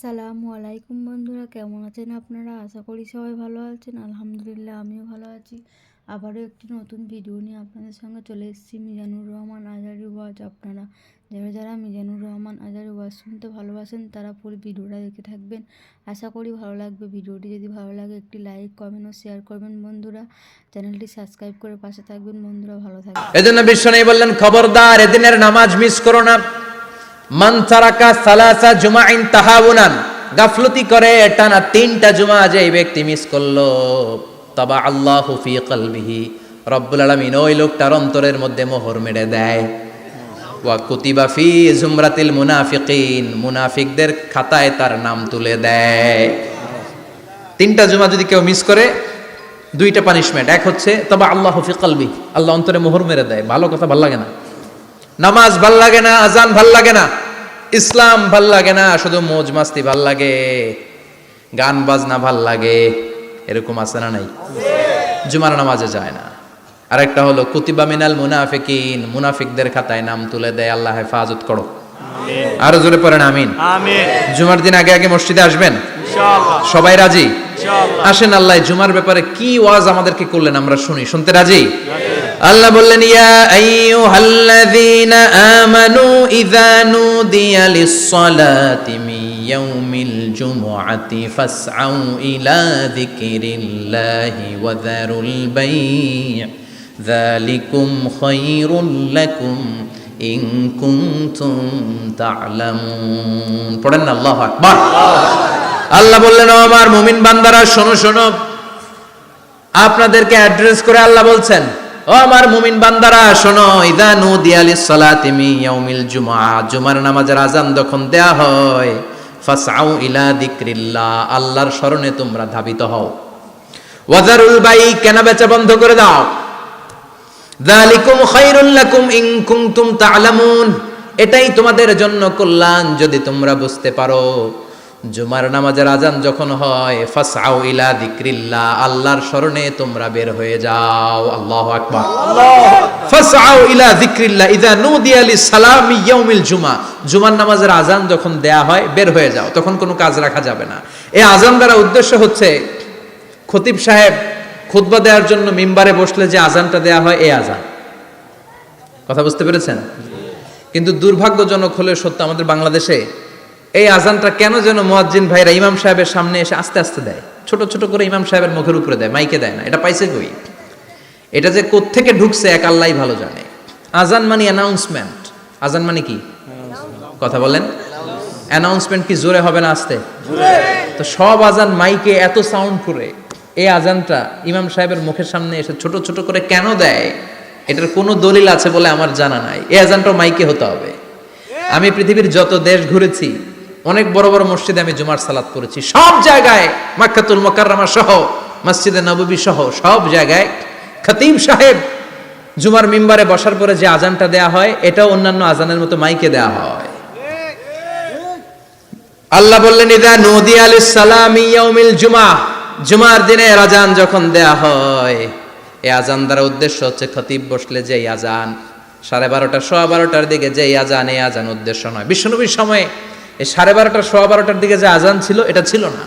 আসসালামু আলাইকুম বন্ধুরা, কেমন আছেন আপনারা? আশা করি সবাই ভালো আছেন। আলহামদুলিল্লাহ, আমিও ভালো আছি। আবারও একটি নতুন ভিডিও নিয়ে আপনাদের সঙ্গে চলে এসেছি। মিজানুর রহমান আজহারী ওয়াজ। আপনারা যারা যারা মিজানুর রহমান আজহারী ওয়াজ শুনতে ভালোবাসেন তারা পুরো ভিডিওটা দেখে থাকবেন। আশা করি ভালো লাগবে। ভিডিওটি যদি ভালো লাগে একটি লাইক, কমেন্ট ও শেয়ার করবেন বন্ধুরা। চ্যানেলটি সাবস্ক্রাইব করে পাশে থাকবেন বন্ধুরা। ভালো থাকবেন। এজন্য বিশ্বনবী বললেন, খবরদার এদিনের নামাজ মিস করো না। মান তারাকা সালাসা জুমাইন তাহাউনান, গাফলতি করে টানা 3টা জুমা যে ব্যক্তি মিস করলো, তাবা আল্লাহু ফি কলবিহি, রব্বুল আলামিন ওই লোকটার অন্তরের মধ্যে মোহর মেরে দেয়। ওয়া কুতিবা ফি জুমরাতিল মুনাফিকিন, মুনাফিকদের খাতায় তার নাম তুলে দেয়। 3টা জুমা যদি কেউ মিস করে, 2টা পানিশমেন্ট। এক হচ্ছে তাবা আল্লাহু ফি কলবি, আল্লাহ অন্তরে মোহর মেরে দেয়। ভালো কথা ভাল লাগে না, নামাজ ভাল লাগে না, আজান ভাল লাগে না, ইসলাম ভাল লাগে না, শুধু মৌজ মাস্তি ভাল লাগে, গান বাজনা ভাল লাগে, এরকম আছে না নাই? জুমার নামাজে যায় না। আরেকটা হলো কুতিবা মিনাল মুনাফিকিন, মুনাফিকদের খাতায় নাম তুলে দেয়। আল্লাহ হেফাজত করো, আরো জোরে পড়েন আমিন। জুমার দিন আগে আগে মসজিদে আসবেন ইনশাআল্লাহ। সবাই রাজি? আসেন, আল্লাহ জুমার ব্যাপারে কি ওয়াজ আমাদেরকে করলেন আমরা শুনি। শুনতে রাজি? আল্লাহ বললেন, ইয়া আইয়ুহাল্লাযীনা আমানু ইযা নুদিয়া লিস-সালাতি মিন ইয়াউমিল জুমআতি ফাসআউ ইলা যিকরিল্লাহি ওয়া যারুল বাই', যালিকুম খায়রুল লাকুম ইন কুনতুম তা'লামুন। পড়েন না আল্লাহু আকবার। আল্লাহ বললেন, ও আমার মুমিন বান্দারা শোনো শোনো। আপনাদেরকে অ্যাড্রেস করে আল্লাহ বলছেন, ও আমার মুমিন বান্দারা শোনো, ইযা নুদিয়া লিস-সালাতি মিন ইয়াউমিল জুমআ, জুমার নামাজের আযান যখন দেয়া হয়, ফাসআউ ইলা যিকরিল্লাহ, আল্লাহর স্মরণে তোমরা ধাবিত হও। ওয়া যারুল বাই', কেনা বেচা বন্ধ করে দাও। যালিকুম খায়রুল লাকুম ইন কুনতুম তা'লামুন, এটাই তোমাদের জন্য কল্যাণ যদি তোমরা বুঝতে পারো। জুমার নামাজের আজান যখন হয়, ফাসআউ ইলা যিকরিল্লাহ, আল্লাহর স্মরণে তোমরা বের হয়ে যাও। আল্লাহু আকবার। ফাসআউ ইলা যিকরিল্লাহ ইযা নুদিয়া লিস-সালামি ইয়াউমিল জুমআ, জুমার নামাজের আজান যখন দেয়া হয় বের হয়ে যাও, তখন কোনো কাজ রাখা যাবে না। এই আজান দ্বারা উদ্দেশ্য হচ্ছে, খতিব সাহেব খুতবা দেওয়ার জন্য মিম্বারে বসলে যে আজানটা দেয়া হয়, এই আজান। কথা বুঝতে পেরেছেন? কিন্তু দুর্ভাগ্যজনক হলে সত্য, আমাদের বাংলাদেশে এই আজানটা কেন যেন মুয়াজ্জিন ভাইরা ইমাম সাহেবের সামনে এসে আস্তে আস্তে দেয়, ছোট ছোট করে ইমাম সাহেবের মুখের উপরে দেয়, মাইকে দেয় না। এটা পাইছে কই? এটা যে কোত্থেকে ঢুকছে এক আল্লাহই ভালো জানে। আজান মানে অ্যানাউন্সমেন্ট। আজান মানে কি? কথা বলেন। অ্যানাউন্সমেন্ট কি জোরে হবে না আস্তে? তো সব আজান মাইকে এত সাউন্ড করে, এই আজানটা ইমাম সাহেবের মুখের সামনে এসে ছোট ছোট করে কেন দেয়? এটার কোনো দলিল আছে বলে আমার জানা নাই। এই আজানটাও মাইকে হতে হবে। আমি পৃথিবীর যত দেশ ঘুরেছি, অনেক বড় বড় মসজিদে আমি জুমার সালাত করেছি, সব জায়গায় মক্কাতুল মুকাররমা সহ মসজিদে নববী সহ সব জায়গায় খতিব সাহেব জুমার মিম্বারে বসার পরে যে আজানটা দেয়া হয়, এটাও অন্যান্য আজানের মতো মাইকে দেয়া হয়। আল্লাহ বললেন, ইযা নুদিয়া লিস-সালামি ইয়াউমিল জুমআ, জুমার দিনের আজান যখন দেয়া হয়, এই আজান দ্বারা উদ্দেশ্য হচ্ছে খতিব বসলে যে আজান 12:30 12:15 দিকে যে আজান, এই আজান উদ্দেশ্য নয়। বিশ্বনবীর সময়ে এই 12:30 12:15 দিকে যে আজান ছিল, এটা ছিল না।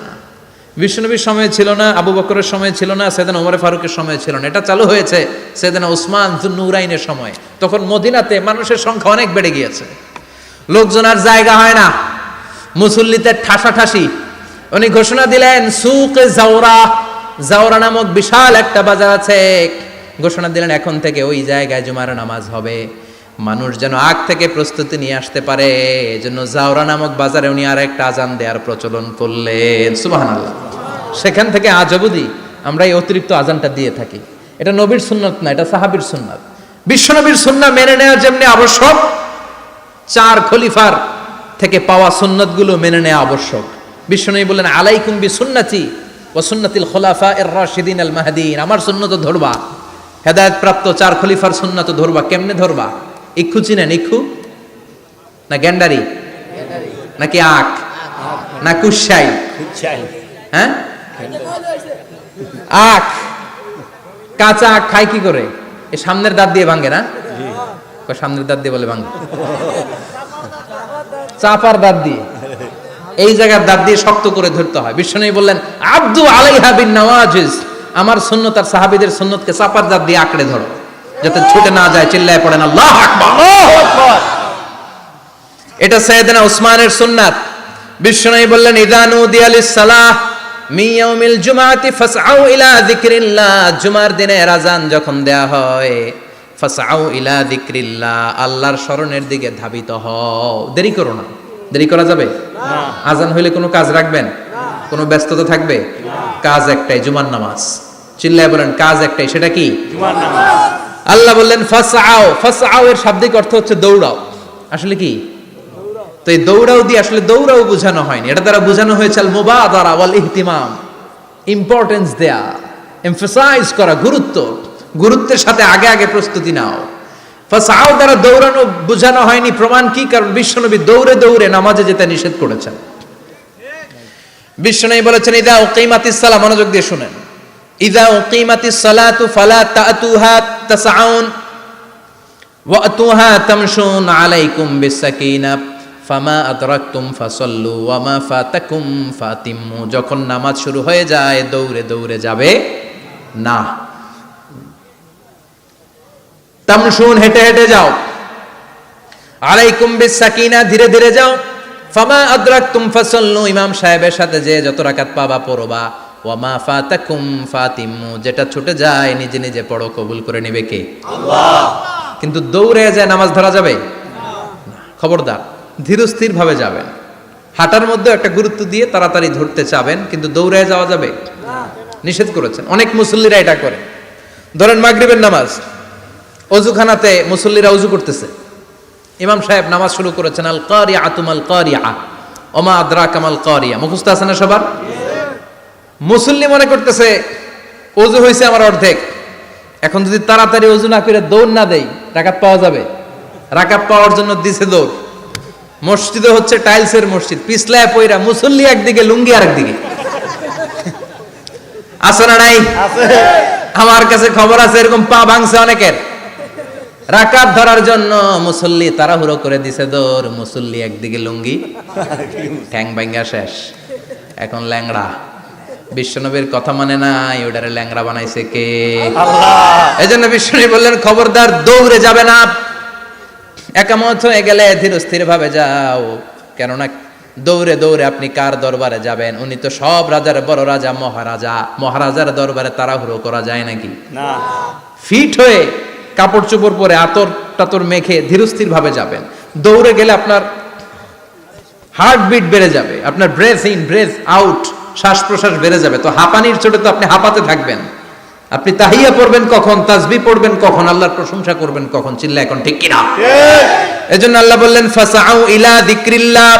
বিশ্বনবীর সময় ছিল না, আবু বকরের সময় ছিল না, সাইয়েদনা ওমর ফারুকের সময় ছিল না। এটা চালু হয়েছে সাইয়েদনা উসমান যুন্নুরাইনের সময়। তখন মদিনাতে মানুষের সংখ্যা অনেক বেড়ে গিয়েছে, লোকজন আর জায়গা হয় না, মুসল্লিতে ঠাসাঠাসি। উনি ঘোষণা দিলেন, সুকে জাওরা, জাওরা নামক বিশাল একটা বাজার আছে, ঘোষণা দিলেন এখন থেকে ওই জায়গায় জুমার নামাজ হবে। মানুষ যেন আগ থেকে প্রস্তুতি নিয়ে আসতে পারে, এজন্য জাওরা নামক বাজারে উনি আর একটা আজান দেওয়ার প্রচলন করলেন। সুবহানাল্লাহ। সেখান থেকে আজ অবধি আমরা এই অতিরিক্ত আজানটা দিয়ে থাকি। এটা নবীর সুন্নাত না, এটা সাহাবীর সুন্নাত। বিশ্বনবীর সুন্নাহ মেনে নেওয়া যেমনি আবশ্যক, 4 খলিফার থেকে পাওয়া সুন্নাতগুলো মেনে নেওয়া আবশ্যক। বিশ্বনবী বলেন, আলাইকুম বিসুন্নতি ওয়া সুন্নাতিল খুলাফায়ে রাশিদিন আল মাহদিন, আমার সুন্নাত ধরবা, হেদায়েত প্রাপ্ত 4 খলিফার সুন্নাত ধরবা। কেমনে ধরবা? ইক্ষু চিনেন? ইক্ষু না গ্যান্ডারি নাকি আখ না কুশাই? হ্যাঁ, আখ। কাঁচা আখ খায় কি করে? এই সামনের দাঁত দিয়ে ভাঙে না? সামনের দাঁত দিয়ে বলে ভাঙে, চাপার দাঁত দিয়ে। এই জায়গার দাঁত দিয়ে শক্ত করে ধরতে হয়। বিশ্বনবী বললেন আব্দু আলাইহা বিন নওয়াজিজ, আমার সুন্নত আর সাহাবীদের সুন্নতকে চাপার দাঁত দিয়ে আঁকড়ে ধরো, যাতে ছুটে না যায়। চিল্লায় পড়েন আল্লাহু আকবার। এটা সাইয়েদনা উসমানের সুন্নাত। বিশ্বনবী বললেন ইযা নুদিয়া লিস-সালাহ মিন ইয়াউমিল জুমআতি ফাসআউ ইলা যিকরিল্লাহ, জুমার দিনে আযান যখন দেয়া হয় ফাসআউ ইলা যিকরিল্লাহ, আল্লাহর স্মরণের দিকে ধাবিত হও। দেরি করো না। দেরি করা যাবে না। আযান হইলে কোনো কাজ রাখবেন না, কোনো ব্যস্ততা থাকবে না। কাজ একটাই, জুমার নামাজ। চিল্লায় বলেন কাজ একটাই, সেটা কি? জুমার নামাজ। আল্লাহ বললেন ফাসআউ, ফাসআউ এর শাব্দিক অর্থ হচ্ছে দৌড়াও। আসলে কি? তো এই দৌড়াও দিয়ে আসলে দৌড়াও বোঝানো হয়নি, এটা দ্বারা বোঝানো হয়েছে আল মুবাদারা ওয়াল ইহতিমাম, ইম্পর্টেন্স দেয়া, এমফাসাইজ করা, গুরুত্বের সাথে আগে আগে প্রস্তুতি নাও। ফাসআউ দ্বারা দৌড়ানো বোঝানো হয়নি। প্রমাণ কি? কারণ বিশ্বনবী দৌড়ে দৌড়ে নামাজে যেতে নিষেধ করেছেন। বিশ্বনবী বলেছেন ইযা উকিমাতিস সালাহ, মনোযোগ দিয়ে শুনেন, ইযা উকিমাতিস সালাতু ফালা তাতুহা তাসআউন ওয়া আতুহা তামশুন আলাইকুম বিসাকিনাহ ফামা আদরাকতুম ফাসাল্লু ওয়া মা ফাতাকুম ফাতিম্মু। যখন নামাজ শুরু হয়ে যায় দৌড়ে দৌড়ে যাবে না। তামশুন, হেঁটে হেঁটে যাও। আলাইকুম বিসাকিনা, ধীরে ধীরে যাও। ফামা আদরাকতুম ফাসাল্লু, ইমাম সাহেবের সাথে যে যত রাকাত পাবা পড়বা। ওয়া মা ফাতাকুম ফাতিম্মু, যেটা ছুটে যায় নিজে নিজে পড়ো, কবুল করে নেবে কে? আল্লাহ। কিন্তু দৌড়ে যায় নামাজ ধরা যাবে না। খবরদার, ধীরস্থির ভাবে যাবেন। হাঁটার মধ্যে একটা গুরুত্ব দিয়ে তাড়াতাড়ি ধরতে চাবেন, কিন্তু দৌড়ে যাওয়া যাবে না, নিষেধ করেছেন। অনেক মুসল্লিরা এটা করে। ধরেন মাগরিবের নামাজ, অজুখানাতে মুসল্লিরা অজু করতেছে, ইমাম সাহেব নামাজ শুরু করেছেন আল কারিআতু মাল কারিআ ওমা আদরাকা মাল কারিআ, মুখস্থ আছে না সবার? মুসল্লি মনে করতেছে অজু হয়েছে আমার অর্ধেক, এখন যদি তাড়াতাড়ি অজু না করে দৌড় না দেই রাকাত পাওয়া যাবে। রাকাত পাওয়ার জন্য দিছে দৌড়। মসজিদে হচ্ছে টাইলসের মসজিদ, পিছলায় পয়রা মুসল্লি একদিকে, লুঙ্গি আরেকদিকে। আছে না নাই? আমার কাছে খবর আছে এরকম পা ভাঙছে অনেকের। রাকাত ধরার জন্য মুসল্লি তাড়াহুড়ো করে দিছে দৌড়, মুসল্লি একদিকে লুঙ্গি, ঠ্যাং ভাঙা শেষ, এখন ল্যাংড়া। বিশ্বনবীর কথা মানে নাই, ওটারে ল্যাংড়া বানাইছে কে? আল্লাহ। এই জন্য বিশ্বনবী বললেন খবরদার দৌড়ে যাবে না, একামত হয়ে গেলে ধীরস্থির ভাবে যাও। কেননা দৌড়ে দৌড়ে আপনি কার দরবারে যাবেন? উনি তো সব রাজার বড় রাজা, মহারাজা। মহারাজার দরবারে তাড়াহুড়ো করা যায় নাকি? না। ফিট হয়ে কাপড় চোপড় পরে আতর টাতর মেখে ধীরস্থির ভাবে যাবেন। দৌড়ে গেলে আপনার হার্টবিট বেড়ে যাবে, আপনার ব্রেথ ইন ব্রেথ আউট, শ্বাস প্রশ্বাস বেড়ে যাবে। তো হাঁপানির চোটে তো আপনি হাঁপাতে থাকবেন। আপনি তাহিয়া পড়বেন কখন, তাসবিহ পড়বেন কখন, আল্লাহর প্রশংসা করবেন কখন? চিল্লা এখন ঠিক কিনা? এজন্য আল্লাহ বললেন ফাসআউ ইলা যিকরিল্লাহ,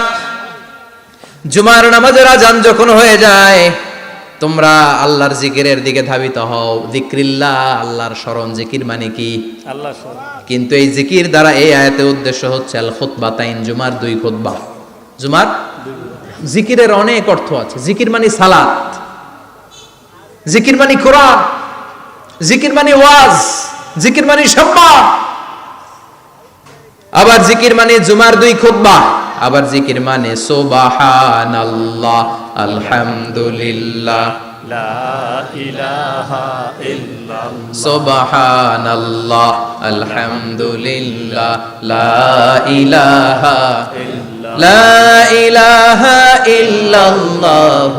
জুমার নামাজের আযান যখন হয়ে যায় তোমরা আল্লাহর জিকিরের দিকে ধাবিত হও। যিকরিল্লাহ, আল্লাহর স্মরণ। জিকির মানে কি? আল্লাহর স্মরণ। কিন্তু এই জিকির দ্বারা এই আয়াতের উদ্দেশ্য হচ্ছে আল খুতবাতাইন, জুমার দুই খুতবা। জুমার জিকিরের অনেক অর্থ আছে। জিকির মানে সালাত, জিকির মানে কোরআন, জিকির মানে ওয়াজ, জিকির মানে সম্মান। আবার জিকির মানে জুমার দুই খুতবা, আবার জিকির মানে সুবহানাল্লাহ, আলহামদুলিল্লাহ, লা ইলাহা ইল্লাল্লাহ, সুবহানাল্লাহ, আলহামদুলিল্লাহ, লা ইলাহা ইল্লাল্লাহ, লা ইলাহা ইল্লাল্লাহ,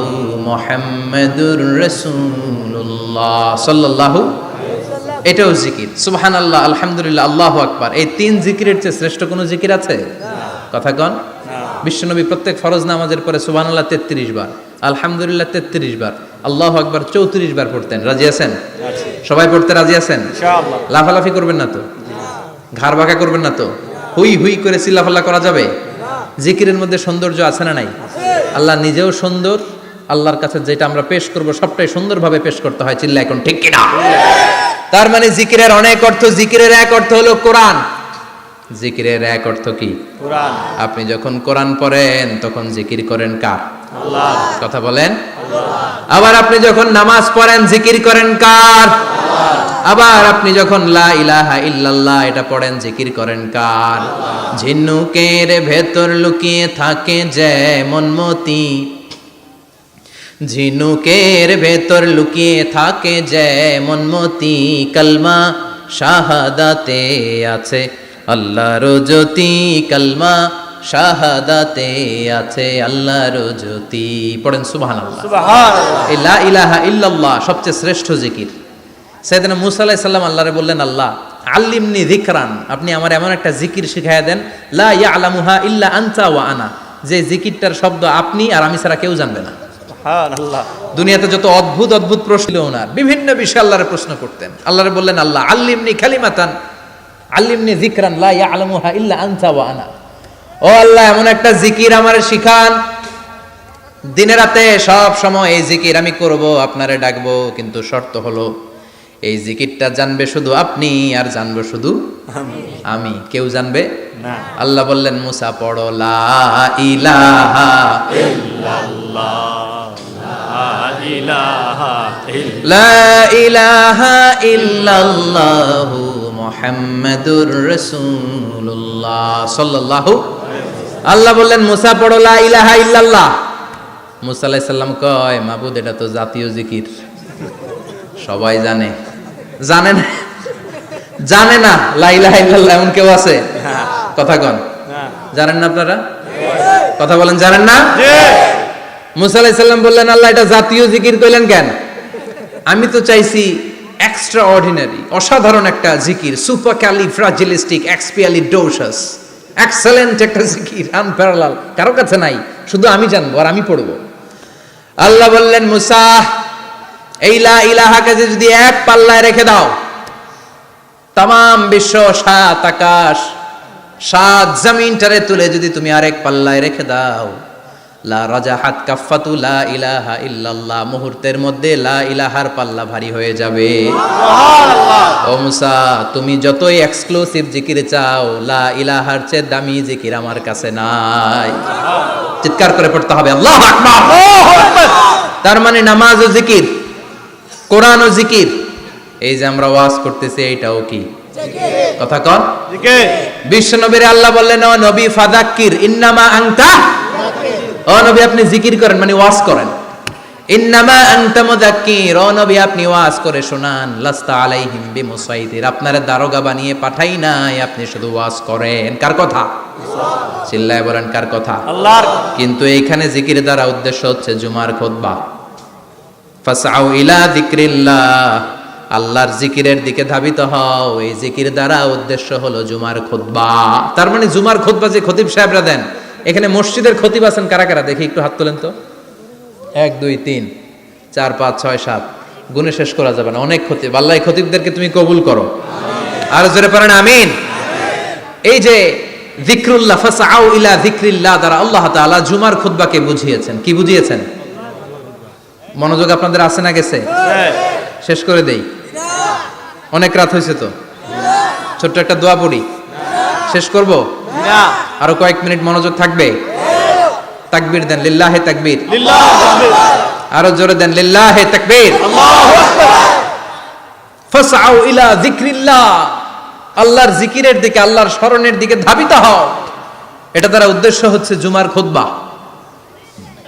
মুহাম্মাদুর রাসূলুল্লাহ সাল্লাল্লাহু। এটাও জিকির। সুবহানাল্লাহ, আলহামদুলিল্লাহ, আল্লাহু আকবার। এই তিন জিকিরের চেয়ে শ্রেষ্ঠ কোনো জিকির আছে? কথা কন। বিশ্বনবী প্রত্যেক ফরজ নামাজের পরে সুবহানাল্লাহ 33 বার, আলহামদুলিল্লাহ 33 বার, আল্লাহু আকবার 34 বার পড়তেন। রাজি আছেন? সবাই পড়তে রাজি আছেন? ইনশাআল্লাহ। লাফালাফি করবেন না তো? ঘাড় বাঁকা করবেন না তো? হুই হুই করে চিল্লাফাল্লা করা যাবে? জিকিরের মধ্যে সৌন্দর্য আছে না নাই? আল্লাহ নিজেও সুন্দর। আল্লাহর কাছে যেটা আমরা পেশ করব সবটাই সুন্দরভাবে পেশ করতে হয়। চিল্লা এখন ঠিক কিনা? তার মানে জিকিরের অনেক অর্থ। জিকিরের এক অর্থ হলো কোরআন। জিকিরের এক অর্থ কি? কোরআন। আপনি যখন কোরআন পড়েন তখন জিকির করেন কার? আল্লাহ। কথা বলেন। আল্লাহ। আবার আপনি যখন নামাজ পড়েন জিকির করেন কার? আল্লাহ। আবার আপনি যখন লা ইলাহা ইল্লাল্লাহ এটা পড়েন, জিকির করেন কার? ঝিনুকের ভেতর লুকিয়ে থাকে যেমন মতি, ঝিনুকের ভেতর লুকিয়ে থাকে যেমন মতি, কালমা শাহাদাতে আছে আল্লাহর জ্যোতি, কালমা শাহাদাতে আছে আল্লাহর জ্যোতি। পড়েন সুবহানাল্লাহ। সুবহানাল্লাহ। এই লা ইলাহা ইল্লাল্লাহ সবচেয়ে শ্রেষ্ঠ জিকির। সাইয়েদনা মুসা আলাইহিস সালাম আল্লাহরে বললেন, আল্লাহ আল্লিমনি যিকরান, আপনি আমার এমন একটা জিকির শিখাইয়া দেন, লা ইয়ালামুহা ইল্লা আনতা ওয়া আনা, যে জিকিরটার শব্দ আপনি আর আমি ছাড়া কেউ জানবে না। সুবহানাল্লাহ। দুনিয়াতে যত অদ্ভুত অদ্ভুত প্রশ্ন ছিল ওনার, বিভিন্ন বিষয়ে আল্লাহরে প্রশ্ন করতেন। আল্লাহরে বললেন, আল্লাহ আল্লিমনি কালিমাতান, আল্লিমনি যিকরান লা ইয়ালামুহা ইল্লা আনতা ওয়া আনা, ও আল্লাহ এমন একটা জিকির আমারে শিখান, দিনে রাতে সব সময় এই জিকির আমি করব, আপনারে ডাকবো, কিন্তু শর্ত হলো এই জিকিরটা জানবে শুধু আপনি আর জানবো শুধু আমি, কেউ জানবে না। আল্লাহ বললেন, মুসা পড়ো লা ইলাহা ইল্লাল্লাহ, লা ইলাহা ইল্লাল্লাহ, লা ইলাহা ইল্লাল্লাহু মুহাম্মাদুর রাসূলুল্লাহ সাল্লাল্লাহু। আল্লাহ বললেন, মুসা পড়ো লা ইলাহা ইল্লাল্লাহ। মুসা আলাইহিস সালাম কয়, মাবুদ এটা তো জাতীয় জিকির, সবাই জানে। জানে না, জানে না লা ইলাহা ইল্লাল্লাহ এমন কেউ আছে? কথা কন, জানেন না আপনারা? কথা বলেন, জানেন না? মুসা আলাইহিস সালাম বললেন, আল্লাহ এটা জাতীয় জিকির কইলেন কেন? আমি তো চাইছি এক্সট্রা অর্ডিনারি, অসাধারণ একটা জিকির, সুপারক্যালিফ্রাজিলিস্টিক এক্সপিয়ালিডোসাস, এক্সেলেন্ট একটা জিকির, আনপ্যারালাল, কারো কাছে নাই, শুধু আমি জানবো আর আমি পড়বো। আল্লাহ বললেন, মুসা এই লা ইলাহাকে যদি এক পাল্লায় রেখে দাও, তামাম বিশ্ব, সাত আকাশ, সাত জমিনটারে তুলে যদি তুমি আরেক পাল্লায় রেখে দাও, লা রাজাহাত কাফাতু লা ইলাহা ইল্লাল্লাহ, মুহূর্তের মধ্যে লা ইলাহার পাল্লা ভারী হয়ে যাবে। ও মুসা, তুমি যতই এক্সক্লুসিভ জিকির চাও, লা ইলাহার চেয়ে দামি জিকির আমার কাছে নাই। চিৎকার করে পড়তে হবে আল্লাহু আকবার। তার মানে নামাজ ও জিকির, কোরআন ও জিকির, এই যে আমরা ওয়াজ করতেছি এইটাও কি কথা কন? বিশ্ব নবীর আল্লাহ বললেন, ও নবী ফাযাক্কির ইন্নামা আনতা, ও নবী আপনি জিকির করেন মানে ওয়াজ করেন। ইন্নামা আনতা মুযাক্কির, ও নবী আপনি ওয়াজ করে শোনান। লাস্তা আলাইহিম বিমুসাইতির, আপনারে দারোগা বানিয়ে পাঠাই নাই, আপনি শুধু ওয়াজ করেন। কার কথা? চিল্লায় বলেন কার কথা? আল্লাহর। কিন্তু এইখানে জিকির দ্বারা উদ্দেশ্য হচ্ছে জুমার খুতবা। ফাসআউ ইলা যিকরিল্লাহ, আল্লাহর জিকিরের দিকে ধাবিত হও। এই জিকির দ্বারা উদ্দেশ্য হলো জুমার খুতবা। তার মানে জুমার খুতবা যে খতিব সাহেবরা দেন, এখানে মসজিদের খতিব আছেন কারা কারা? দেখি একটু হাত তোলেন তো। 1 2 3 4 5 6 7, গুণে শেষ করা যাবে না, অনেক খতিব। আল্লাহ এই খতিবদেরকে তুমি কবুল করো। আর জোরে পড়েন আমিন। এই যে যিকরুল্লাহ, ফাসআউ ইলা যিকরিল্লাহ দ্বারা আল্লাহ তাআলা জুমার খুতবাকে বুঝিয়েছেন। কি বুঝিয়েছেন? মনোযোগ আপনাদের আছে না গেছে? শেষ করে দেই, অনেক রাত হয়েছে তো। ছোট্ট একটা দোয়া পড়ি, শেষ করব? আরো কয়েক মিনিট মনোযোগ থাকবে? তাকবীর দেন, লিল্লাহে তাকবীর। আরো জোরে দেন, লিল্লাহে তাকবীর। ফাসআউ ইলা যিকরিল্লাহ, আল্লাহর জিকিরের দিকে, আল্লাহর স্মরণের দিকে ধাবিত হও। এটা দ্বারা উদ্দেশ্য হচ্ছে জুমার খুতবা।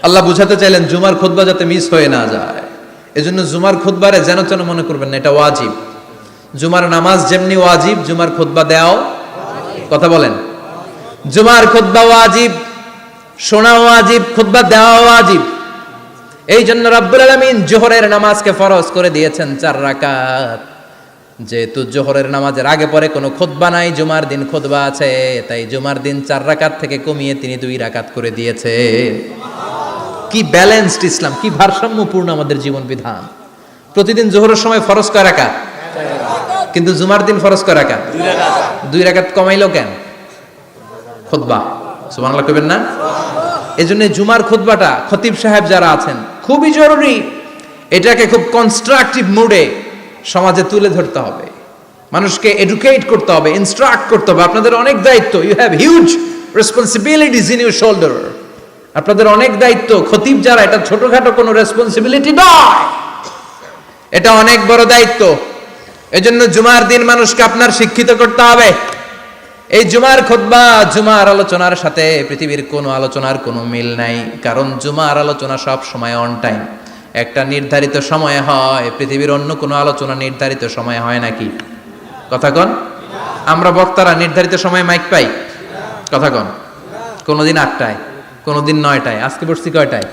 আল্লাহ বুঝাতে চাইলেন জুমার খুতবা যাতে মিস হয়ে না যায়, এজন্য জুমার খুতবারে যেন তেন মনে করবেন না, এটা ওয়াজিব। জুমার নামাজ যেমনি ওয়াজিব, জুমার খুতবা দেওয়াও, কথা বলেন, জুমার খুতবা ওয়াজিব, শোনা ওয়াজিব, খুতবা দেওয়া ওয়াজিব। এই জন্য রাব্বুল আলামিন জোহরের নামাজকে ফরজ করে দিয়েছেন 4 রাকাত। যেহেতু জোহরের নামাজের আগে পরে কোনো খুতবা নাই, জুমার দিন খুতবা আছে, তাই জুমার দিন 4 রাকাত থেকে কমিয়ে তিনি 2 রাকাত করে দিয়েছে। কি ব্যালেন্সড ইসলাম, কি ভারসাম্যপূর্ণ আমাদের জীবন বিধান। প্রতিদিন জোহরের সময় ফরজ কয় রাকাত, কিন্তু জুমার দিন ফরজ কয় রাকাত? 2 রাকাত কমাইলো কেন? খুতবা। সুবহানাল্লাহ কইবেন না? এজন্য জুমার খুতবাটা খতিব সাহেব যারা আছেন খুবই জরুরি। এটাকে খুব কনস্ট্রাকটিভ মুডে সমাজে তুলে ধরতে হবে, মানুষকে এডুকেট করতে হবে, ইনস্ট্রাক্ট করতে হবে। আপনাদের অনেক দায়িত্ব, you have huge responsibilities in your shoulder. আপনাদের অনেক দায়িত্ব। খতিব যারা, এটা ছোটখাটো কোনো রেসপন্সিবিলিটি নয়, এটা অনেক বড় দায়িত্ব। এজন্য জুমার দিন মানুষকে আপনার শিক্ষিত করতে হবে। এই জুমার খুতবা, জুমার আলোচনার সাথে পৃথিবীর কোনো আলোচনার কোনো মিল নাই, কারণ জুমার আলোচনা সব সময় অন টাইম, একটা নির্ধারিত সময়ে হয়। পৃথিবীর অন্য কোনো আলোচনা নির্ধারিত সময়ে হয় নাকি? কথা কন। আমরা বক্তারা নির্ধারিত সময়ে মাইক পাই? কথা কন। কোনোদিন 8টায়, কোনোদিন 9টায়, আজকে বসছি কয়টায়?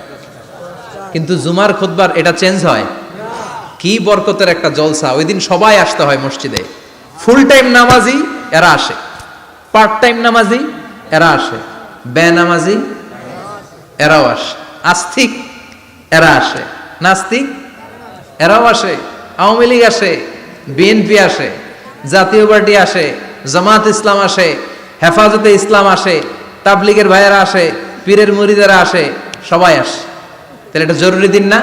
কিন্তু জুমার খুতবার এটা চেঞ্জ হয়। কি বরকতের একটা জলসা! ওই দিন সবাই আসতে হয় মসজিদে। ফুল টাইম নামাজি এরা আসে, পার্ট টাইম নামাজি এরা আসে, বেনামাজি এরাও আসে, আস্তিক এরা আসে, নাস্তিক এরাও আসে, আওয়ামী লীগ আসে, বিএনপি আসে, জাতীয় পার্টি আসে, জামাত ইসলাম আসে, হেফাজতে ইসলাম আসে, তাবলিগের ভাইয়েরা আসে, পীরের মুরিদেরা আসে, সবাই আসে। তাহলে এটা জরুরি দিন না?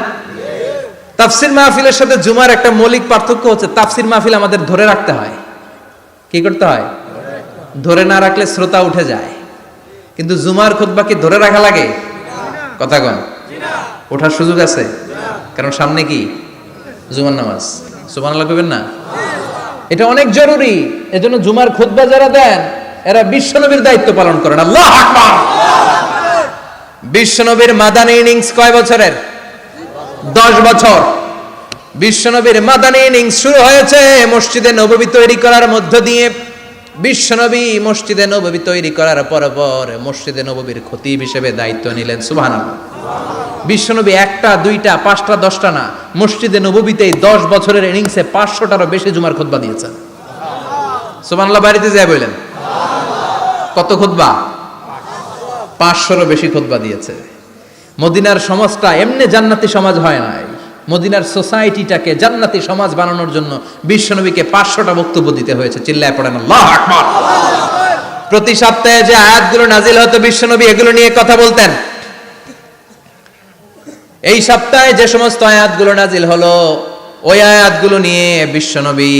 তাফসির মাহফিলের সাথে জুমার একটা মৌলিক পার্থক্য হচ্ছে, তাফসির মাহফিল আমাদের ধরে রাখতে হয়। কি করতে হয়? ধরে না রাখলে শ্রোতা উঠে যায়। কিন্তু জুমার খুতবা কি ধরে রাখা লাগে? কথা কন। ওঠার সুযোগ আছে? কারণ সামনে কি? জুমার নামাজ। সুবহানাল্লাহ কইবেন না? এটা অনেক জরুরি। এজন্য জুমার খুতবা যারা দেন এরা বিশ্বনবীর দায়িত্ব পালন করেন। আল্লাহু আকবার। বিশ্বনবীর মাদানী ইনিংস কয় বছরের? 10 বছর। বিশ্বনবীর মাদানী ইনিংস শুরু হয়েছে মসজিদে নববী তৈরি করার মধ্য দিয়ে। বিশ্বনবী মসজিদে নববী তৈরি করার পর মসজিদে নববীর খতিব হিসেবে দায়িত্ব নিলেন। সুবহানাল্লাহ। বিশ্বনবী 1টা 2টা 5টা 10টা না, মসজিদে নববীতেই 10 বছরের ইনিংসে 500টারও বেশি জুমার খুতবা দিয়েছেন। সুবহানাল্লাহ। বাড়িতে যায় বলেন কত খুতবা? 500রও বেশি খুতবা দিয়েছে। মদিনার সমাজটা এমনি জান্নাতি সমাজ হয় নাই। মদিনার সোসাইটিটাকে জান্নাতি সমাজ বানানোর জন্য বিশ্বনবীকে 500টা বক্তব্য দিতে হয়েছে। চিল্লায় পড়েন আল্লাহু আকবার। প্রতি সপ্তাহে যে আয়াতগুলো নাজিল হতো বিশ্বনবী এগুলো নিয়ে কথা বলতেন। এই সপ্তাহে যে সমস্ত আয়াতগুলো নাজিল হলো ওই আয়াতগুলো নিয়ে বিশ্বনবী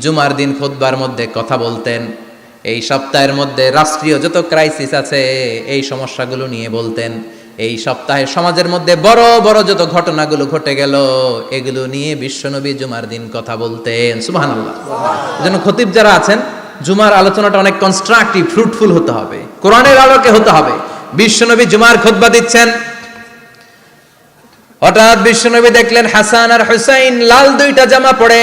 জুমার দিন খুতবার মধ্যে কথা বলতেন। এই সপ্তাহের মধ্যে রাষ্ট্রীয় যত ক্রাইসিস আছে এই সমস্যাগুলো নিয়ে বলতেন। এই সপ্তাহে সমাজের মধ্যে বড় বড় যত ঘটনাগুলো ঘটে গেল এগুলো নিয়ে বিশ্বনবী জুমার দিন কথা বলতেন। সুবহানাল্লাহ। এজন্য খতিব যারা আছেন জুমার আলোচনাটা অনেক কনস্ট্রাকটিভ, ফ্রুটফুল হতে হবে, কোরআনের আলোকে হতে হবে। বিশ্বনবী জুমার খুতবা দিচ্ছেন, হঠাৎ বিশ্বনবী দেখলেন হাসান আর হুসাইন লাল 2টা জামা পরে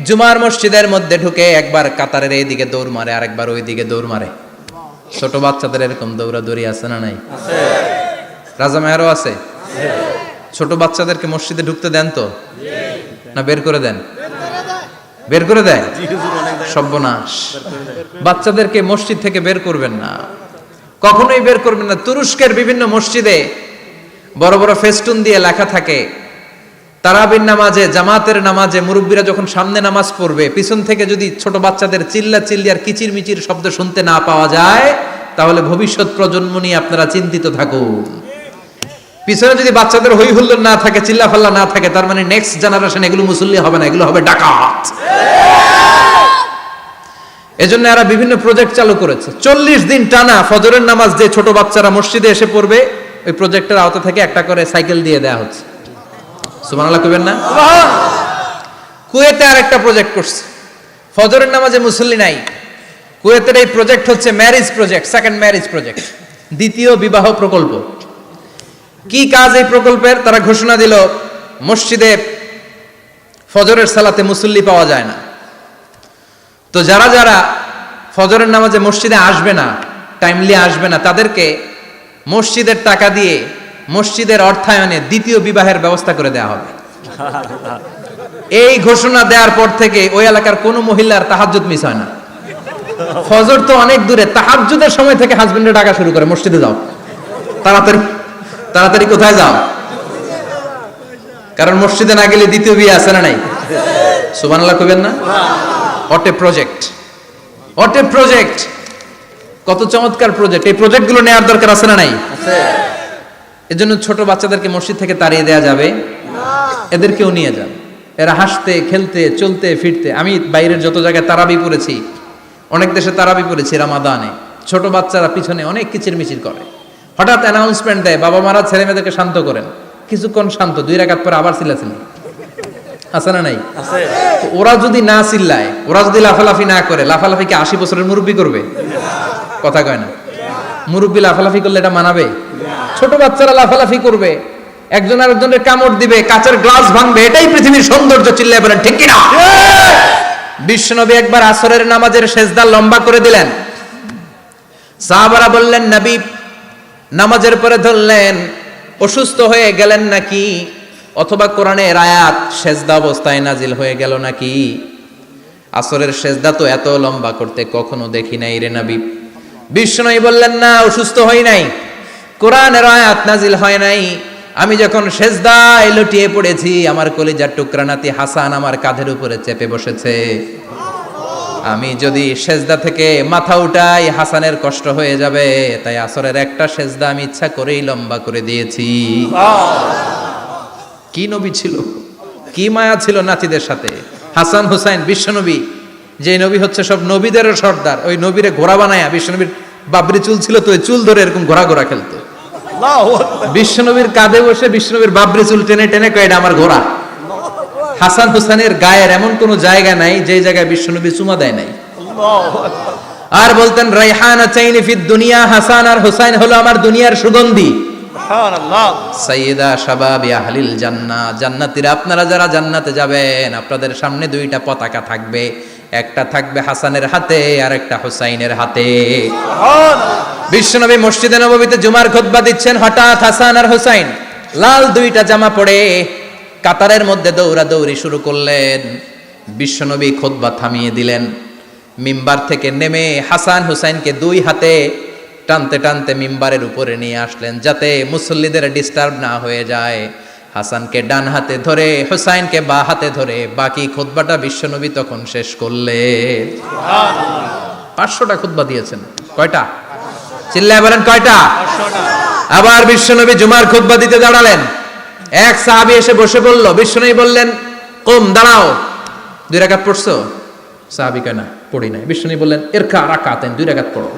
জুমার মসজিদের মধ্যে ঢুকে একবার কাতারের এইদিকে দৌড় মারে, আরেকবার ওই দিকে দৌড় মারে। ছোট বাচ্চাদের এরকম দৌড়াদৌড়ি আছে না নাই? রাজা মেহরও আছে। ছোট বাচ্চাদেরকে মসজিদে ঢুকতে দেন তো না বের করে দেন? বের করে দেয়। সর্বনাশ। বাচ্চাদেরকে মসজিদ থেকে বের করবেন না, কখনোই বের করবেন না। তুরস্কের বিভিন্ন মসজিদে বড় বড় ফেস্টুন দিয়ে লেখা থাকে তারাবির নামাজে, জামাতের নামাজে মুরব্বীরা যখন সামনে নামাজ পড়বে পিছন থেকে যদি ছোট বাচ্চাদের চিল্লা চিল্লি আর কিচির মিচির শব্দ শুনতে না পাওয়া যায় তাহলে ভবিষ্যৎ প্রজন্ম নিয়ে আপনারা চিন্তিত থাকুন। পিছনে যদি বাচ্চাদের হই হুল্লোড় না থাকে, চিল্লা ফাল্লা না থাকে, তার মানে নেক্সট জেনারেশন এগুলো মুসল্লি হবে না, এগুলো হবে ডাকাত। এজন্য এরা বিভিন্ন প্রজেক্ট চালু করেছে। 40 দিন টানা ফজরের নামাজ যে ছোট বাচ্চারা মসজিদে এসে পড়বে ওই প্রজেক্টের আওতা থেকে একটা করে সাইকেল দিয়ে দেওয়া হচ্ছে। সুবহানাল্লাহ কইবেন না? কুয়েতে আরেকটা প্রজেক্ট করছে, ফজরের নামাজে মুসল্লি নাই। কুয়েতের এই প্রজেক্ট হচ্ছে marriage project, second marriage project, দ্বিতীয় বিবাহ প্রকল্প। কি কাজ এই প্রকল্পের? তারা ঘোষণা দিল মসজিদে ফজরের সালাতে মুসল্লি পাওয়া যায় না, তো যারা যারা ফজরের নামাজে মসজিদে আসবে না, টাইমলি আসবে না, তাদেরকে মসজিদের টাকা দিয়ে মসজিদের অর্থায়নে দ্বিতীয় বিবাহের ব্যবস্থা করে দেওয়া হবে। এই ঘোষণা দেওয়ার পর থেকে ওই এলাকার কোনো মহিলার তাহাজ্জুদ মিস হয় না। ফজর তো অনেক দূরে, তাহাজ্জুদের সময় থেকে হাজবেন্ডে ডাকা শুরু করে মসজিদে যাও, তাড়াতাড়ি তাড়াতাড়ি কোথায় যাও, কারণ মসজিদে না গেলে দ্বিতীয় বিয়ে আছে না নাই? সুবহানাল্লাহ কইবেন না? What a project, what a project, কত চমৎকার প্রজেক্ট। এই প্রজেক্টগুলো নেওয়ার দরকার আছে না নাই? এজন্য ছোট বাচ্চাদেরকে মসজিদ থেকে তাড়িয়ে দেওয়া যাবে না, এদেরকেও নিয়ে যান। এরা হাসতে খেলতে চলতে ফিরতে, আমি বাইরের যত জায়গায় তারাবি পড়েছি, অনেক দেশে তারাবি পড়েছি রমাদানে, ছোট বাচ্চারা পিছনে অনেক কিচির মিচির করে, হঠাৎ অ্যানাউন্সমেন্ট দেয় বাবা মারা ছেলে মেয়েদেরকে শান্ত করেন, কিছুক্ষণ শান্ত, 2 রাকাত পরে আবার চিল্লাচিল্লি, আছে না নাই? আছে। তো ওরা যদি না চিল্লায়, ওরা যদি লাফালাফি না করে, লাফালাফি কি 80 বছরের মুরব্বী করবে? কথা কয় না। মুরব্বী লাফালাফি করলে এটা মানাবে? ছোট বাচ্চারা লাফালাফি করবে, একজন আরেকজনের কামড় দিবে, কাঁচের গ্লাস ভাঙবে, এটাই পৃথিবীর সৌন্দর্য। চিল্লায় বলেন ঠিক কিনা? বিশ্বনবী একবার আসরের নামাজের সেজদা লম্বা করে দিলেন। সাহাবারা বললেন, নবী নামাজের পরে ধরলেন, অসুস্থ হয়ে গেলেন নাকি, অথবা কোরআনের আয়াত সেজদা অবস্থায় নাজিল হয়ে গেল নাকি? আসরের সেজদা তো এত লম্বা করতে কখনো দেখি নাই রে নবী। বিশ্বনবী বললেন, না, অসুস্থ হই নাই, কোরআনের আয়াত নাজিল হয় নাই। আমি যখন সেজদায় লুটিয়ে পড়েছি, আমার কলিজার টুকরা নাতি হাসান আমার কাঁধের উপরে চেপে বসেছে। আমি যদি সেজদা থেকে মাথা উঠাই, হাসানের কষ্ট হয়ে যাবে, তাই আসরের একটা সেজদা আমি ইচ্ছা করেই লম্বা করে দিয়েছি। কি নবী ছিল, কি মায়া ছিল নাতিদের সাথে। হাসান হুসাইন বিশ্বনবী, যে নবী হচ্ছে সব নবীদেরও সর্দার, ওই নবীরে ঘোড়া বানায়া, বিশ্বনবীর বাবরি চুল ছিল তো, ওই চুল ধরে এরকম ঘোড়া ঘোড়া খেলতো। বিশ্বনবীর কাঁধে বসে বিশ্বনবীর বাবরি চুল টেনে টেনে কয়, এটা আমার ঘোড়া। হাসান হুসাইনের গায়ের এমন কোন জায়গা নাই যে জায়গায় বিশ্বনবী চুমা দেয় নাই। আর বলতেন, রাইহানা চাইনি ফিদ দুনিয়া, হাসান আর হুসাইন হলো আমার দুনিয়ার সুগন্ধি। সাইয়্যিদা শাবাবি আহলিল জান্নাহ, জান্নাতীরা আপনারা যারা জান্নাতে যাবেন, আপনাদের সামনে দুইটা পতাকা থাকবে, একটা থাকবে হাসানের হাতে আর একটা হুসাইনের হাতে। বিশ্বনবী মসজিদে নববীতে জুমার খুতবা দিচ্ছেন, হঠাৎ হাসান আর হুসাইন লাল দুইটা জামা পরে কাতারের মধ্যে দৌড়াদৌড়ি শুরু করলেন। বিশ্বনবী খুতবা থামিয়ে দিলেন, মিম্বার থেকে নেমে হাসান হুসাইনকে দুই হাতে টানতে টানতে মিম্বারের উপরে নিয়ে আসলেন, যাতে মুসল্লিদের ডিস্টার্ব না হয়ে যায়। হাসানকে ডান হাতে ধরে, হুসাইনকে বা হাতে ধরে বাকি খুতবাটা বিশ্বনবী তখন শেষ করলেন। 500টা খুতবা দিয়েছেন। কয়টা? চিল্লায় বলেন কয়টা? আবার বিশ্বনবী জুমার খুতবা দিতে দাঁড়ালেন। এক সাহাবী এসে বসে বলল, বিশ্বনবী বললেন, কম, দাঁড়াও, 2 রাকাত পড়ছো? সাহাবী কয়, না, পড়ি নাই। বিশ্বনবী বললেন, ইরকা রাকাতান, 2 রাকাত পড়ো।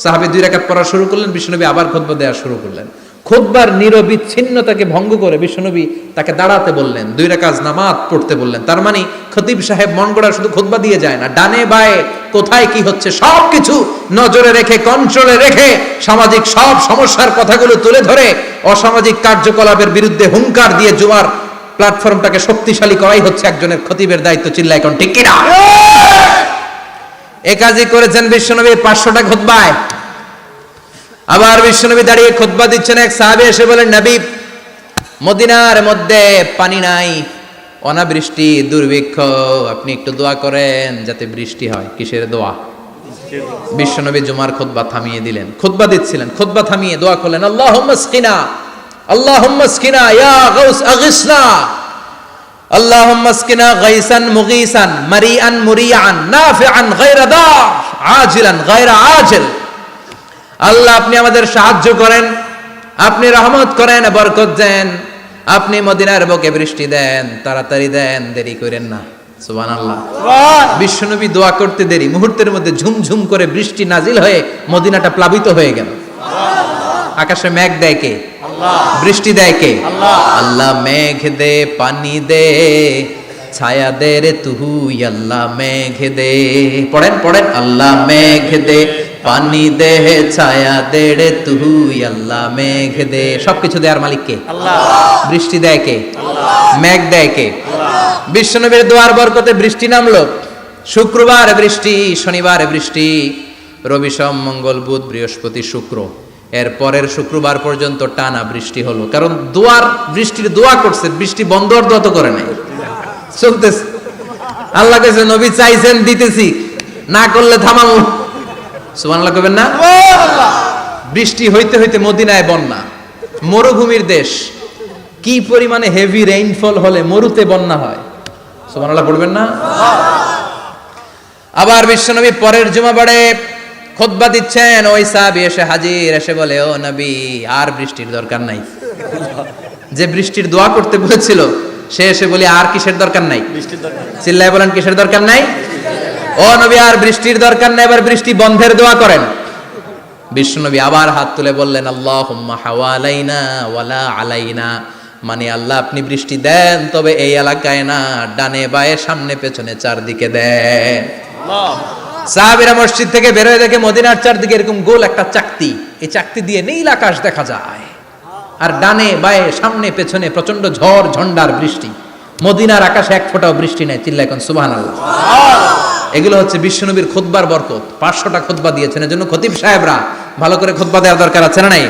সাহাবী 2 রাকাত পড়া শুরু করলেন, বিশ্বনবী আবার খুতবা দেওয়া শুরু করলেন। খুতবার নিরবিচ্ছিন্নতাকে ভঙ্গ করে বিশ্বনবী তাকে দাঁড়াতে বললেন, 2 রাকাত নামাজ পড়তে বললেন। তার মানে খতিব সাহেব মন গড়া শুধু খুতবা দিয়ে যায় না, ডানে বায়ে কোথায় কি হচ্ছে সবকিছু নজরে রেখে, কন্ট্রোলে রেখে, সামাজিক সব সমস্যার কথাগুলো তুলে ধরে অসামাজিক কার্যকলাপের বিরুদ্ধে হুঙ্কার দিয়ে জুমার প্ল্যাটফর্মটাকে শক্তিশালী করাই হচ্ছে একজনের খতিবের দায়িত্ব। চিল্লায় কোন ঠিক কিনা? এ কাজই করেছেন বিশ্বনবী 500টা খুতবায়। আবার বিশ্বনবী দাঁড়িয়ে খুতবা দিচ্ছেন, এক সাহাবী এসে বলেন, নবী, মদিনার মধ্যে পানি নাই, অনাবৃষ্টি, দুর্ভিক্ষ, আপনি একটু দোয়া করেন যাতে বৃষ্টি হয়। কিসের দোয়া? বিশ্বনবী জুমার খুতবা থামিয়ে দিলেন, খুতবা দিচ্ছিলেন, খুতবা থামিয়ে দোয়া করলেন, আল্লাহুম্মা আসকিনা, আল্লাহুম্মা আসকিনা ইয়া গাউস আগিসনা, আল্লাহুম্মা আসকিনা গাইসান মুগীসান মারিআন মুরিআন নাফিআন গায়রা দার আজিলান গায়রা আজিল। আল্লাহ, আপনি আমাদের সাহায্য করেন, আপনি রহমত করেন, বরকত দেন, আপনি মদিনার বুকে বৃষ্টি দেন, তাড়াতাড়ি দেন, দেরি করেন না। সুবহানাল্লাহ। বিশ্বনবী দোয়া করতে দেরি, মুহূর্তের মধ্যে ঝুমঝুম করে বৃষ্টি নাজিল হয়ে মদিনাটা প্লাবিত হয়ে গেল। আকাশে মেঘ দেয় কে? আল্লাহ। বৃষ্টি দেয় কে? আল্লাহ। আল্লাহ মেঘ দে, পানি দে, ছায়া দে রে তুই, আল্লাহ মেঘ দে। পড়েন পড়েন, আল্লাহ মেঘ দে, পানি দে, ছায়া দে রে তুই, আল্লাহ মেঘ দে। সবকিছু দেয়ার মালিক কে? আল্লাহ। বৃষ্টি দেয় কে? আল্লাহ। মেঘ দেয় কে? আল্লাহ। বিশ্বনবীর দোয়ার বরকতে বৃষ্টি নামলো। শুক্রবার বৃষ্টি, শনিবার বৃষ্টি, রবি সোম মঙ্গল বুধ বৃহস্পতি শুক্র, এর পরের শুক্রবার পর্যন্ত টানা বৃষ্টি হলো। কারণ দোয়ার বৃষ্টির দোয়া করছে, বৃষ্টি বন্ধ আর দোয়া তো করে নাই, চলতেছে। আল্লাহ কাছে নবী চাইছেন, দিতেছি, না করলে থামাবো। সুবহানাল্লাহ কইবেন না? বৃষ্টি হইতে হইতে মদিনায় বন্যা, মরুভূমির দেশ, কি পরিমাণে হেভি রেইনফল হলে মরুতে বন্যা হয়। সুবহানাল্লাহ পড়বেন না? আবার বিশ্বনবী পরের জুমাবারে খুতবা দিচ্ছেন, ওই সাহাবী এসে হাজির, এসে বলে, ও নবী, আর বৃষ্টির দরকার নাই। যে বৃষ্টির দোয়া করতে বলেছিল সে এসে বলে, আর কিসের দরকার নাই? চিল্লায় বলেন, কিসের দরকার নাই? ও নবী, আর বৃষ্টির দরকার নাই, এবার বৃষ্টি বন্ধের দোয়া করেন। বিশ্বনবী আবার হাত তুলে বললেন, আল্লাহুম্মা হাওয়ালাইনা ওয়ালা আলাইনা, মানে আল্লাহ আপনি বৃষ্টি দেন, তবে এই এলাকায় না, ডানে বায়ে সামনে পেছনে চারদিকে দেন। সাহাবীরা মসজিদ থেকে বের হয়ে দেখে মদিনার চারদিকে এরকম গোল একটা চাকতি, এই চাকতি দিয়ে নীল আকাশ দেখা যায়, আর ডানে বায়ে সামনে পেছনে প্রচন্ড ঝড় ঝন্ডার বৃষ্টি। মদিনার আকাশে এক ফোঁটাও বৃষ্টি নাই। চিল্লায় এখন সুবহানাল্লাহ। এগুলো হচ্ছে বিশ্বনবীর খুতবার বরকত। 500টা খুতবা দিয়েছেন, এজন্য খতিব সাহেবরা ভালো করে খুতবা দেওয়ার দরকার আছে না নাই?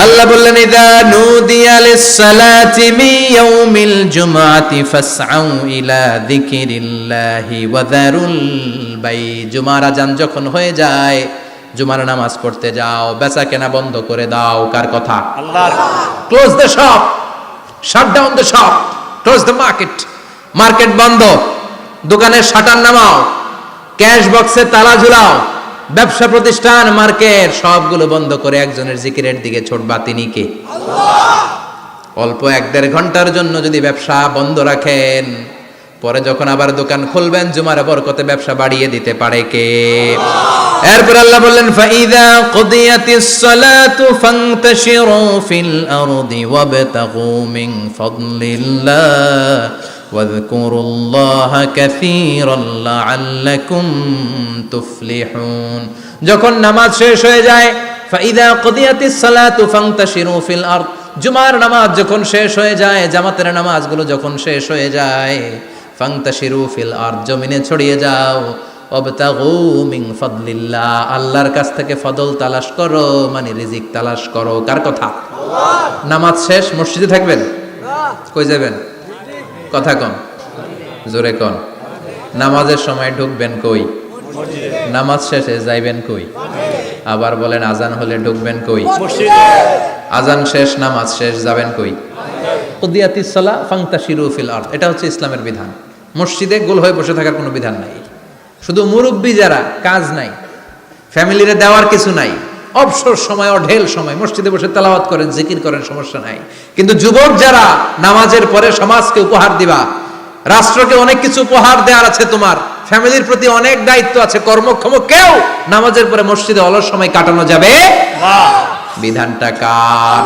আল্লাহ বললেন ইযা নুদিয়া লিস-সালাতি মিন ইয়াউমিল জুমআতি ফাসআউ ইলা যিকিরিল্লাহি ওয়া যারুল বাই। জুমার আযান যখন হয়ে যায়, জুমার নামাজ পড়তে যাও, বেচা কেনা বন্ধ করে দাও। কার কথা? আল্লাহর। Close the shop, shut down the shop, close the market. Market বন্ধ, দোকানের শাটার নামাও, ক্যাশ বক্সে তালা ঝুলাও, ব্যবসা প্রতিষ্ঠান মার্কেট সবগুলো বন্ধ করে একজনের জিকিরের দিকে ছোটবা। তিনি কে? অল্প 1-1.5 ঘন্টার জন্য যদি ব্যবসা বন্ধ রাখেন, পরে যখন আবার দোকান খুলবেন জুমার বরকতে ব্যবসা বাড়িয়ে দিতে পারে কে? এরপর আল্লাহ বললেন ফাইদা কুদিয়াতিস সালাতু ফান্তাশিরু ফিল আরদি ওয়াবতাগু মিন ফাদলিল্লাহ ওয়াযকুরুল্লাহা কাসীরান লাআল্লাকুম তুফলিহুন। যখন নামাজ শেষ হয়ে যায়, ফাইদা কুদিয়াতিস সালাতু ফান্তাশিরু ফিল আরদ, জুমার নামাজ যখন শেষ হয়ে যায়, জামাতের নামাজগুলো যখন শেষ হয়ে যায়, ফান্তাশিরু ফিল আরদ, জমিনে ছড়িয়ে যাও, ওয়াবতাগু মিন ফাদলিল্লাহ, আল্লাহর কাছ থেকে ফদল তালাশ করো, মানে রিজিক তালাশ করো। কার কথা? আল্লাহ। নামাজ শেষ মসজিদে থাকবেন? কই যাবেন? কথা কন, জোরে কন। নামাজের সময় ঢুকবেন কই? নামাজ শেষে যাইবেন কই? আবার বলেন আজান হলে ঢুকবেন কই? আজান শেষ, নামাজ শেষ, যাবেন কই? কুদিয়াতিস সালাহ ফান্তাশিরু ফিল আরদ। এটা হচ্ছে ইসলামের বিধান। মসজিদে গোল হয়ে বসে থাকার কোনো বিধান নাই। শুধু মুরব্বী যারা, কাজ নাই, ফ্যামিলিরে দেওয়ার কিছু নাই, অবসর সময়, অঢেল সময় মসজিদে বসে তেলাওয়াত করেন, জিকির করেন, সমস্যা নাই। কিন্তু যুবক যারা, নামাজের পরে সমাজকে উপহার দিবা, রাষ্ট্রকে অনেক কিছু উপহার দেওয়ার আছে, তোমার ফ্যামিলির প্রতি অনেক দায়িত্ব আছে, কর্মক্ষম কেউ নামাজের পরে মসজিদে অলস সময় কাটানো যাবে না। বিধানটা কার?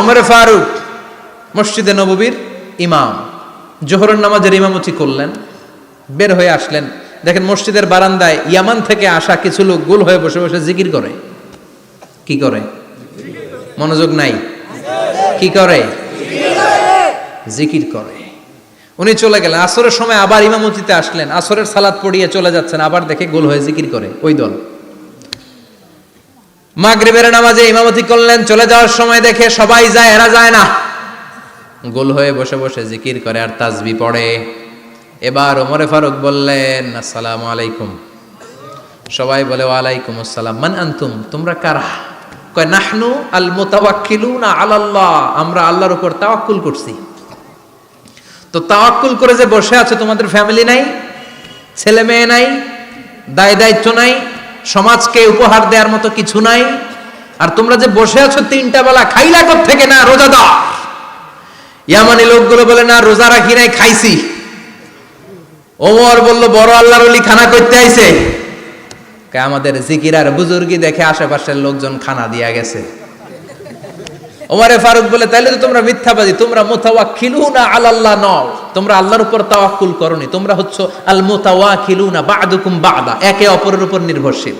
ওমর ফারুক মসজিদে নববীর ইমাম, জোহরের নামাজের ইমামতি করলেন, বের হয়ে আসলেন, দেখেন মসজিদের বারান্দায় ইয়ামান থেকে আসা কিছু লোক গোল হয়ে বসে বসে জিকির করে। কি করে? মনোযোগ নাই? কি করে? জিকির করে। উনি চলে গেলেন, আসরের সময় আবার ইমামতিতে আসলেন, আসরের সালাত পড়িয়ে চলে যাচ্ছেন, আবার দেখে গোল হয়ে জিকির করে ওই দল। মাগরিবের নামাজে ইমামতি করলেন, চলে যাওয়ার সময় দেখে সবাই যায়, এরা যায় না, গোল হয়ে বসে বসে জিকির করে আর তাসবিহ পড়ে। এবার ওমরে ফারুক বললেন আসসালামু আলাইকুম। সবাই বলে ওয়ালাইকুম আসসালাম। মান আনতুম, তোমরা কারা? কয় নাহনু আল মুতাওয়াক্কিলুনা আলাল্লাহ, আমরা আল্লাহর উপর তাওয়াক্কুল করছি। তো তাওয়াক্কুল করে যে বসে আছো, তোমাদের ফ্যামিলি নাই, ছেলে মেয়ে নাই, দায় দায়িত্ব নাই, সমাজকে উপহার দেওয়ার মতো কিছু নাই, আর তোমরা যে বসে আছো 3টা বেলা খাইলা কোত্থেকে? না রোজাদার। ইয়ামানি লোকগুলো বলে না রোজা রাখি নাই, খাইছি। ওমর বলল বড় আল্লাহর ওলি খানা করতে আইছে। আমাদের জিকির আর বুজুর্গি দেখে আশেপাশের লোকজন খানা দিয়া গেছে। ওমরে ফারুক বলে তাইলে তো তোমরা মিথ্যাবাদী, তোমরা মুতাওয়াক্কিলুনা আলাল্লাহ নও, তোমরা আল্লাহর উপর তাওয়াক্কুল করনি, তোমরা হচ্ছে আল মুতাওয়াক্কিলুনা বা'দুকুম বা'দা, একে অপরের উপর নির্ভরশীল।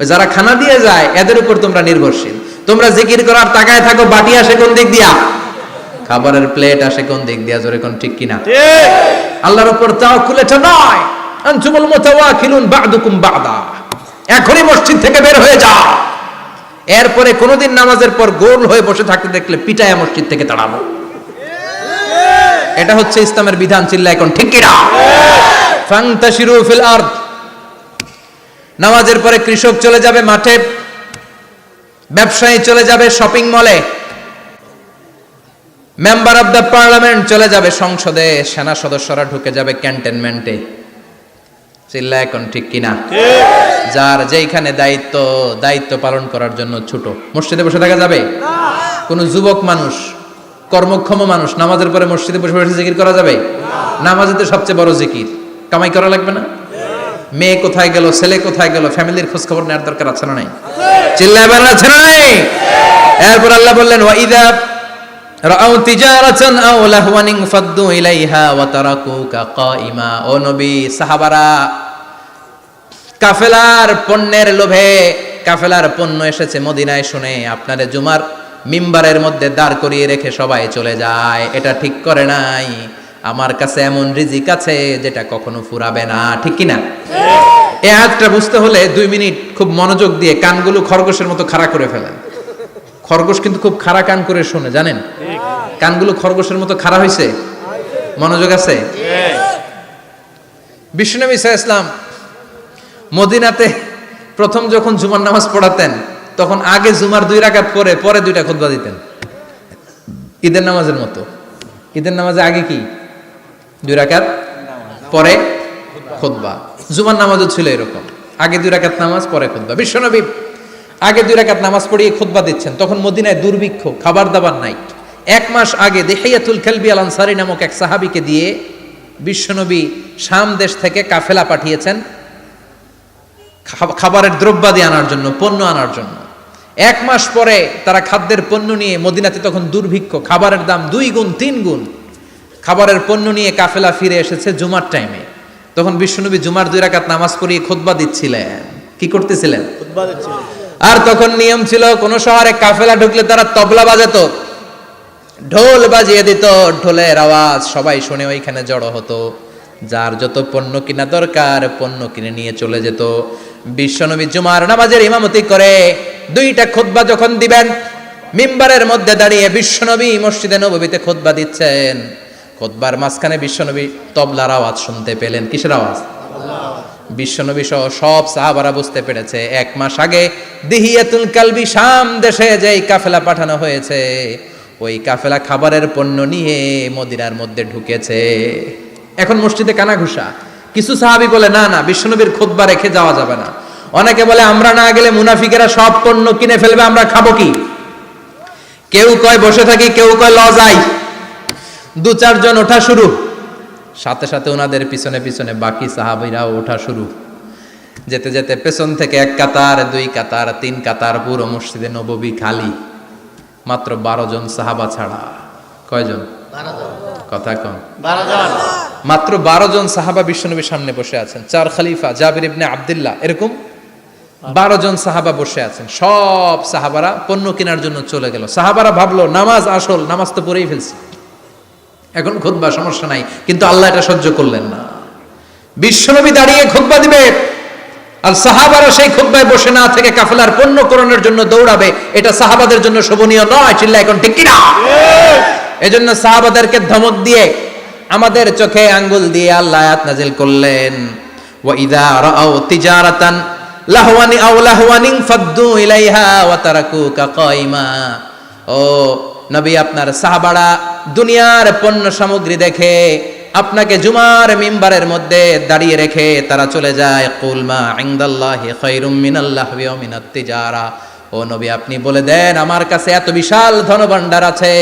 যারা খানা দিয়ে যায় এদের উপর তোমরা নির্ভরশীল। তোমরা জিকির করার তাকায় থাকো, বাটি আসে কোন দিক দিয়া, খাবারের প্লেট আসে কোন দিক দিয়া, জোরে কোন ঠিক কিনা? ঠিক। আল্লাহর উপর তাওয়াক্কুল এটা নয়। আনতুমুল মুতাওয়াক্কিলুন বা'দুকুম বা'দা। এখনই মসজিদ থেকে বের হয়ে যাও, এরপরে কোনোদিন নামাজের পর গোল হয়ে বসে থাকতে দেখলে পিটায়া মসজিদ থেকে তাড়াবো। এটা হচ্ছে ইসলামের বিধান। চিল্লা এখন ঠিক কিনা? ফান্তাশিরু ফিল আরদ। নামাজের পরে কৃষক চলে যাবে মাঠে, ব্যবসায়ী চলে যাবে শপিং মলে, মেম্বার অফ দ্য পার্লামেন্ট চলে যাবে সংসদে, সেনা সদস্যরা ঢুকে যাবে ক্যান্টনমেন্টে। চিল্লা এখন ঠিক কিনা? যার যেইখানে দায়িত্ব পালন করার জন্য ছোট, মসজিদে বসে থাকা যাবে? কোন যুবক মানুষ, কর্মক্ষম মানুষ নামাজের পরে মসজিদে বসে বসে জিকির করা যাবে? নামাজেতে সবচেয়ে বড় জিকির। কামাই করা লাগবে না? মেয়ে কোথায় গেল, ছেলে কোথায় গেল, ফ্যামিলির খোঁজ খবর নেওয়ার দরকার আছে না নাই? চিল্লা এবার আছে না নাই? এরপর আল্লাহ বললেন ওয়াইদা রাআউ তিজারাতান আও লাহওয়ান ফাদ্দু ইলাইহা ওয়া তারাকুকা কাইমা। ও নবী, সাহাবারা কাফেলার পণ্যের লোভে, কাফেলার পণ্য এসেছে মদিনায় শুনে আপনারে জুমার মিম্বারের মধ্যে দাঁড় করিয়ে রেখে সবাই চলে যায়। এটা ঠিক করে নাই। আমার কাছে এমন রিজিক আছে যেটা কখনো ফুরাবে না, ঠিক কি না? এই আয়াতটা বুঝতে হলে 2 মিনিট খুব মনোযোগ দিয়ে কানগুলো খরগোশের মতো খাড়া করে ফেলেন। খরগোশ কিন্তু খুব খাড়া কান করে শোনে, জানেন? কানগুলো খরগোশের মতো খাড়া হয়েছে। মনোযোগ আছে? বিশ্বনবী সাল্লাল্লাহু আলাইহি ওয়াসাল্লাম মদিনাতে প্রথম যখন জুমার নামাজ পড়াতেন তখন আগে জুমার 2 রাকাত পরে 2টা খুতবা দিতেন, ঈদের নামাজের মতো। ঈদের নামাজে আগে কি 2 রাকাত, পরে খুতবা। জুমার নামাজও ছিল এরকম, আগে 2 রাকাত নামাজ, পরে খুতবা। বিশ্বনবী আগে 2 রাকাত নামাজ পড়িয়ে খুতবা দিচ্ছেন, তখন মদিনায় দুর্ভিক্ষ, খাবার দাবার নাই। 1 মাস আগে দিহিয়াতুল কালবি আল আনসারী নামক এক সাহাবীকে দিয়ে বিশ্বনবী শাম দেশ থেকে কাফেলা পাঠিয়েছেন খাবারের দ্রব্যাদি আনার জন্য, পণ্য আনার জন্য। 1 মাস পরে তারা খাদ্যের পণ্য নিয়ে, মদিনাতে তখন দুর্ভিক্ষ, খাবারের দাম 2 গুণ 3 গুণ, খাবারের পণ্য নিয়ে কাফেলা ফিরে এসেছে জুমার টাইমে। তখন বিশ্বনবী জুমার 2 রাকাত নামাজ পড়িয়ে খুতবা দিচ্ছিলেন। কি করতেছিলেন? খুতবা দিচ্ছিলেন। আর তখন নিয়ম ছিল, কোন শহরে কাফেলা ঢুকলে তারা তবলা বাজাতো, ঢোল বাজিয়ে দিত, ঢোলের আওয়াজ সবাই শুনে ওইখানে জড়ো হতো। যার যত পণ্য কিনা দরকার পণ্য কিনে নিয়ে চলে যেত। বিশ্বনবী জুমার নামাজের ইমামতি করে 2টা খুতবা যখন দিবেন, মিম্বারের মধ্যে দাঁড়িয়ে বিশ্বনবী মসজিদে নববীতে খুতবা দিচ্ছেন। খুতবার মাঝখানে বিশ্বনবী তবলার আওয়াজ শুনতে পেলেন। কিসের আওয়াজ? বিশ্বনবী সহ সব সাহাবারা বুঝতে পেরেছে 1 মাস আগে দিহিয়াতুল কালবি শাম দেশে যেই কাফেলা পাঠানো হয়েছে, ওই কাফেলা খাবারের পণ্য নিয়ে মদিনার মধ্যে ঢুকেছে। এখন মসজিদে কানাঘুষা। কিছু সাহাবী বলে না না, বিশ্বনবীর খুতবা রেখে যাওয়া যাবে না। অনেকে বলে আমরা না গেলে মুনাফিকেরা সব পণ্য কিনে ফেলবে, আমরা খাবো কি? কেউ কয় বসে থাকি, কেউ কয় ল যাই। 2-4 জন ওঠা শুরু, সাথে সাথে ওনাদের পিছনে পিছনে বাকি সাহাবীরাও ওঠা শুরু। যেতে যেতে পেছন থেকে 1 কাতার, 2 কাতার, 3 কাতার, পুরো মসজিদে নববী খালি, মাত্র 12 জন সাহাবা ছাড়া। কয়জন? 12 জন। কথা কম। 12 জন। মাত্র 12 জন সাহাবা বিশ্বনবীর সামনে বসে আছেন। 4 খলিফা, জাবির ইবনে আব্দুল্লাহ, এরকম 12 জন সাহাবা বসে আছেন। সব সাহাবারা পণ্য কেনার জন্য চলে গেল। সাহাবারা ভাবলো নামাজ আসল, নামাজ তো পড়েই ফেলছি, এখন খুতবা সমস্যা নাই। কিন্তু আল্লাহ এটা সহ্য করলেন না। বিশ্বনবী দাঁড়িয়ে খুতবা দিবে আর সাহাবারা সেই খুতবায় বসে না থেকে কাফেলার পণ্য করণের জন্য দৌড়াবে, এটা সাহাবাদের জন্য শোভনীয় নয়। চিল্লা এখন ঠিক কিনা? এজন্য সাহাবাদেরকে ধমক দিয়ে, আমাদের চোখে আঙ্গুল দিয়ে আল্লাহ আয়াত নাযিল করলেন, ওয়া ইযা রাআউ তিজারাতান লাহওয়ান আও লাহওয়ানিন ফাদ্দু ইলাইহা ওয়া তারাকুকা কাইমা। ও নবী, আপনার সাহাবারা দুনিয়ার পণ্য সামগ্রী দেখে আপনাকে জুমার মিম্বারের মধ্যে দাঁড়িয়ে রেখে তারা চলে যায়। কুল মা ইনদাল্লাহি খায়রুম মিনাল লাহবি ওয়া মিনাত তিজারা। ও নবী, আপনি বলে দেন আমার কাছে এত বিশাল ধনভাণ্ডার আছে,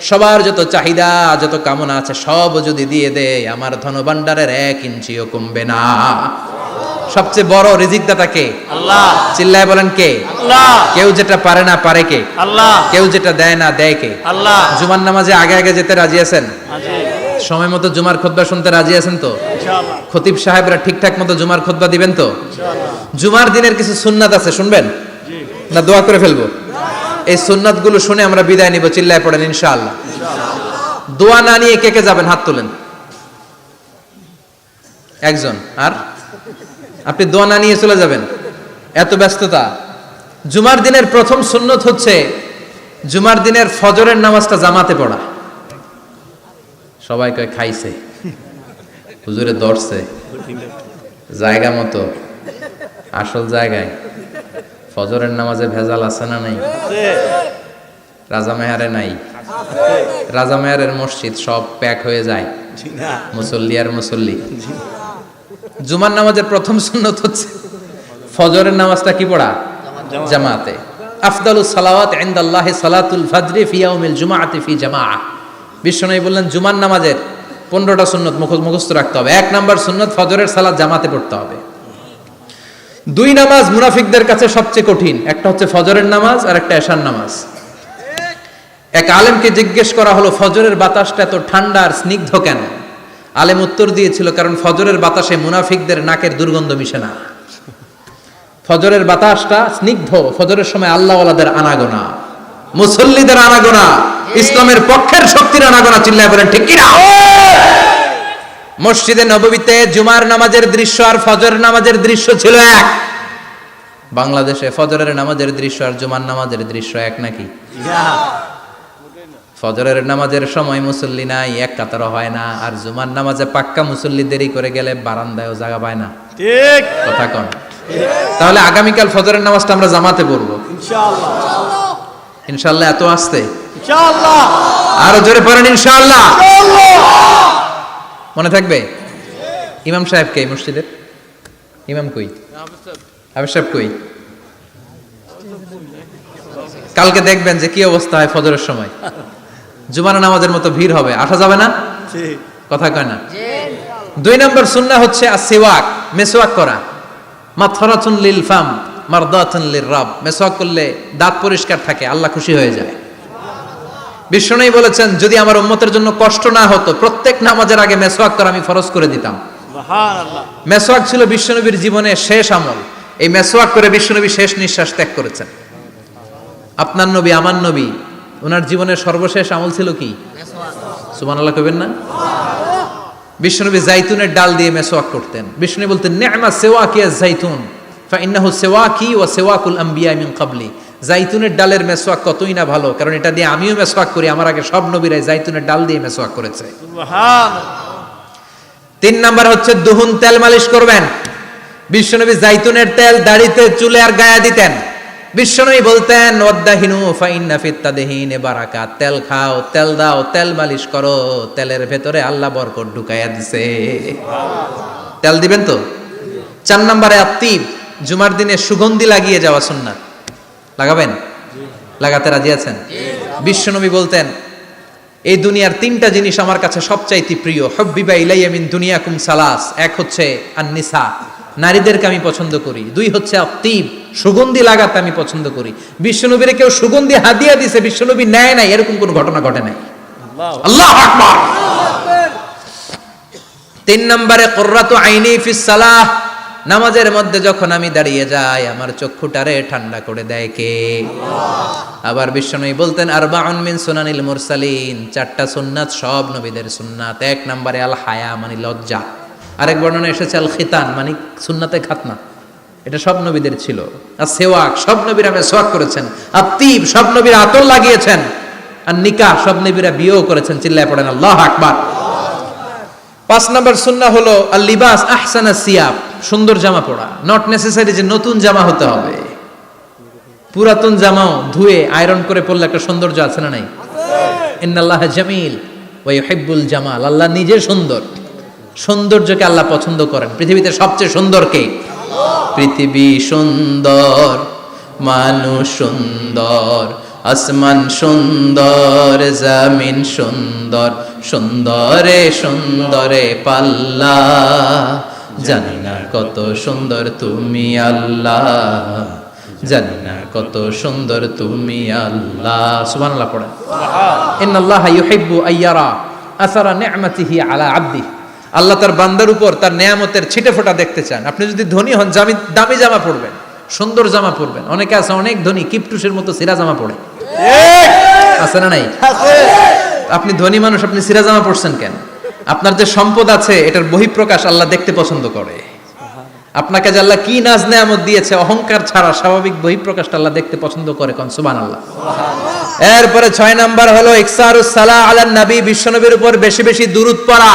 সবার যত চাহিদা যত কামনা আছে সব যদি দিয়ে দেয় আমার ধনভাণ্ডারের 1 ইঞ্চিও কমবে না। সবচেয়ে বড় রিজিকদাতা কে? আল্লাহ। চিল্লায় বলেন কে? আল্লাহ। কেউ যেটা পারে না পারে কে? আল্লাহ। কেউ যেটা দেয় না দেয় কে? আল্লাহ। জুমার নামাজে আগে আগে যেতে রাজি আছেন? আজি সময় মতো জুমার খুতবা শুনতে রাজি আছেন তো? ইনশাআল্লাহ। খতিব সাহেবরা ঠিকঠাক মতো জুমার খুতবা দিবেন তো? ইনশাআল্লাহ। জুমার দিনের কিছু সুন্নাত আছে, শুনবেন জি। না দোয়া করে ফেলবো? এই সুন্নাতগুলো শুনে আমরা বিদায় নিব। চিল্লায় পড়েন ইনশাআল্লাহ। দোয়া না নিয়ে কে কে যাবেন? হাত তোলেন। একজন। আর আপনি দোয়া না নিয়ে চলে যাবেন? এত ব্যস্ততা। জুমার দিনের প্রথম সুন্নত হচ্ছে জুমার দিনের ফজরের নামাজটা জামাতে পড়া। সবাই কয় খাইছে, হুজুরে ধরছে জায়গা মতো, আসল জায়গায়। ফজরের নামাজে ভেজাল আছে না নাই? রাজা মেহারে নাই। রাজা মেহারের মসজিদ সব প্যাক হয়ে যায়, জি না। মুসল্লি আর মুসল্লি। জুমার নামাজের প্রথম সুন্নত হচ্ছে ফজরের নামাজটা কি পড়া? জামাতে। আফদালুস সালাওয়াত ইনদাল্লাহি সালাতুল ফজরি ফি ইয়াউমিল জুমআতি ফি জামাআহ। বিশ্বনবী বললেন জুমার নামাজের 15টা সুন্নত মুখস্থ রাখতে হবে। 1 নাম্বার সুন্নত ফজরের সালাত জামাতে পড়তে হবে। 2 নামাজ মুনাফিকদের কাছে সবচেয়ে কঠিন, একটা হচ্ছে ফজরের নামাজ আর একটা এশার নামাজ। এক আলেমকে জিজ্ঞেস করা হলো ফজরের বাতাসটা এত ঠান্ডা আর স্নিগ্ধ কেন? আলেম উত্তর দিয়েছিল, কারণ ফজরের বাতাসে মুনাফিকদের নাকের দুর্গন্ধ মিশে না। ফজরের বাতাসটা স্নিগ্ধ, ফজরের সময় আল্লাহওয়ালাদের আনাগোনা, মুসল্লিদের আনাগোনা, ইসলামের পক্ষের শক্তির আনাগোনা। চিল্লায় বলেন ঠিক কিনা? মসজিদে নববীতে জুমার নামাজের দৃশ্য আর ফজরের নামাজের দৃশ্য ছিল এক। বাংলাদেশে ফজরের নামাজের দৃশ্য আর জুমার নামাজের দৃশ্য এক নাকি? ফজরের নামাজের সময় মুসল্লি নাই, এক কাতারও হয় না, আর জুমার নামাজে পাক্কা মুসল্লি দেরি করে গেলে বারান্দায়ও জায়গা পায় না। ঠিক কথা কন। তাহলে আগামীকাল ফজরের নামাজটা আমরা জামাতে পড়বো ইনশাআল্লাহ। ইনশাআল্লাহ। এত আসতে ইনশাআল্লাহ। আরো জোরে পড়েন ইনশাআল্লাহ। মনে থাকবে? ইমাম সাহেব কে মসজিদের? ইমাম কই? হাফেজ সাহেব কই? কালকে দেখবেন যে কি অবস্থা হয় ফজরের সময়। জুমার নামাজের মতো ভিড় হবে, আসা যাবে না। ঠিক কথা কয় না। 2 নম্বর সুন্নাহ হচ্ছে আসওয়াক, মেসওয়াক করা। মাথরাতুন লিল ফাম মারদাতুন লির রাব। মেসওয়াক করলে দাঁত পরিষ্কার থাকে, আল্লাহ খুশি হয়ে যায়। বিষ্ণু বলেছেন, যদি আমার উম্মতের জন্য কষ্ট না হতো প্রত্যেক নামাজের আগে মেসওয়াক করা আমি ফরজ করে দিতাম। সুবহানাল্লাহ। মেসওয়াক ছিল বিশ্বনবীর জীবনের শেষ আমল। এই মেসওয়াক করে বিশ্বনবী শেষ নিঃশ্বাস ত্যাগ করেছেন। আপনার নবী, আমার নবী, ওনার জীবনের সর্বশেষ আমল ছিল কি? সুবহানাল্লাহ কইবেন না? বিশ্বনবী জাইতুনের ডাল দিয়ে মেসওয়াক করতেন। বিষ্ণু বলতেন, নি'মা সিওয়াকিয়া জাইতুন ফাইন্নাহু সিওয়াকি ওয়া সিওয়াকুল আম্বিয়া মিন ক্বাবলি। জাইতুনের ডালের মেসওয়াক কতই না ভালো, কারণ এটা দিয়ে আমিও মেসওয়াক করি, আমার আগে সব নবীরাই জাইতুনের ডাল দিয়ে মেসওয়াক করেছে। সুবহানাল্লাহ। 3 নাম্বার হচ্ছে দুহুন, তেল মালিশ করবেন। বিশ্বনবী জাইতুনের তেল দাড়িতে, চুলে আর গায়ে দিতেন। বিশ্বনবী বলতেন, ওয়াদাহিনু ফাইন্না ফিত তাদহিনে বারাকাত। তেল খাও, তেল দাও, তেল মালিশ করো, তেলের ভেতরে আল্লাহ বরকত ঢুকাইয়া দিছে। তেল দিবেন তো। 4 নম্বরে আত্তিব, জুমার দিনে সুগন্ধি লাগিয়ে যাওয়া সুন্নাত। লাগাবেন? লাগাতে রাজি আছেন? বিশ্বনবী বলতেন, এই দুনিয়ার 3টা জিনিস আমার কাছে সবচাইতে প্রিয়। হুব্বিবা ইলাইয়া মিন দুনিয়াকুম সালাস। এক হচ্ছে আন-নিসা, নারীদেরকে আমি পছন্দ করি। 2 হচ্ছে আত্তিব, সুগন্ধি লাগাতে আমি পছন্দ করি। বিশ্বনবীর কেউ সুগন্ধি হাদিয়া দিছে, বিশ্বনবী নেয় নাই, এরকম কোন ঘটনা ঘটে নাই। আল্লাহু আকবার। 3 নম্বরে কুররাতু আইনি ফিস সালাহ। নামাজের মধ্যে যখন আমি দাঁড়িয়ে যাই আমার চক্ষুটারে ঠান্ডা করে দেয় কে? আবার বিশ্বনবী বলতেন, আরবাউন মিন সুনানিল মুরসালিন। 4টা সুন্নাত সব নবীদের সুন্নাত। 1 নম্বরে আল হায়া, মানে লজ্জা। আরেক বর্ণনা এসেছে আল খিতান, মানে সুন্নাতে খাতনা। এটা সব নবীদের ছিল। আর সেওয়াক, সব নবীরা মেসওয়াক করেছেন। আত্তিব, সব নবীরা আতর লাগিয়েছেন। আর নিকাহ, সব নবীরা বিয়েও করেছেন। চিল্লায় পড়েন আল্লাহু আকবার। 5 নম্বর সুন্নাহ হলো আল লিবাস আহসানাস সিয়াব, সুন্দর জামা পরা। নট নেসেসারি যে নতুন জামা হতে হবে, পুরাতন জামাও ধুয়ে আয়রন করে পরলে একটা সৌন্দর্য আছে না নাই? ইন্নাল্লাহা জামিল ওয়া ইউহিব্বুল জামাল। আল্লাহ নিজে সুন্দর, সৌন্দর্যকে আল্লাহ পছন্দ করেন। পৃথিবীতে সবচেয়ে সুন্দর কে? পৃথিবী সুন্দর, মানুষ সুন্দর, আসমান সুন্দর, জমিন সুন্দর, সুন্দরে সুন্দরে পাল্লা। জানি না কত সুন্দর তুমি আল্লাহ, জানি না কত সুন্দর তুমি আল্লাহ। সুবহানাল্লাহ পড়েন। ইন্নাল্লাহা ইউহিব্বু আইয়ারা আসারা নি'মাতিহি আলা আবদিহি। আল্লাহ তার বান্দার উপর তার নেয়ামতের ছিটে ফোঁটা দেখতে চান। আপনি যদি ধনী হন, দামি জামা পরবেন, সুন্দর জামা পরবেন। অনেকে আছে অনেক ধনী, কিপটুসের মতো সিরা জামা পরে, আছে না নাই? আপনি ধনী মানুষ, আপনি সিরা জামা পরছেন কেন? আপনার যে সম্পদ আছে এটার বহিঃপ্রকাশ আল্লাহ দেখতে পছন্দ করে। আপনাকে যে আল্লাহ কি নাজ নেয়ামত দিয়েছে, অহংকার ছাড়া স্বাভাবিক বহিঃপ্রকাশটা আল্লাহ দেখতে পছন্দ করে। কোন সুবহানাল্লাহ। এরপরে 6 নাম্বার হলো ইকসারুস সালাহ আলান নবী, বিশ্বনবীর উপর বেশি বেশি দুরূদ পড়া।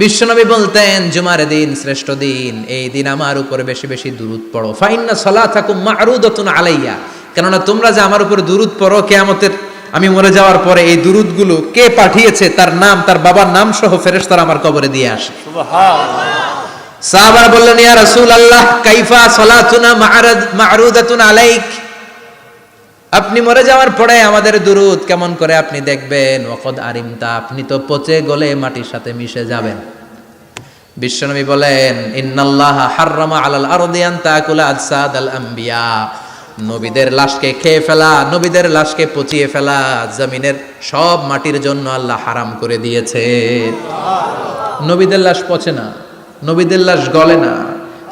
বিশ্বনবী বলতেন, জুমার দিন শ্রেষ্ঠ দিন, এই দিন আমার উপর বেশি বেশি দুরূদ পড়ো। ফাইন্না সালাতাকুম মা'রুদাতুন আলাইয়া। কেননা তোমরা যে আমার উপর দুরূদ পড়ো, কিয়ামতের আমি মরে যাওয়ার পরে এই দুরূদগুলো কে পাঠিয়েছে তার নাম, তার বাবার নাম সহ ফেরেশতারা আমার কবরে দিয়ে আসে। সুবহানাল্লাহ। সাহাবারা বললেন, ইয়া রাসূলুল্লাহ কাইফা সালাতুনা মা'রুদাতুন আলাইক। আপনি মরে যাওয়ার পরে আমাদের দুরূদ কেমন করে আপনি দেখবেন? ওয়াকাদ আরিমতা, আপনি তো পচে গলে মাটির সাথে মিশে যাবেন। বিশ্বনবী বলেন, ইন্নাল্লাহা হাররামা আলাল আরদি আন তাকুলা আজসাদাল আম্বিয়া। নবীদের লাশকে খেয়ে ফেলা, নবীদের লাশকে পচিয়ে ফেলা জমিনের সব মাটির জন্য আল্লাহ হারাম করে দিয়েছে। নবীদের লাশ পচে না, নবীদের লাশ গলে না।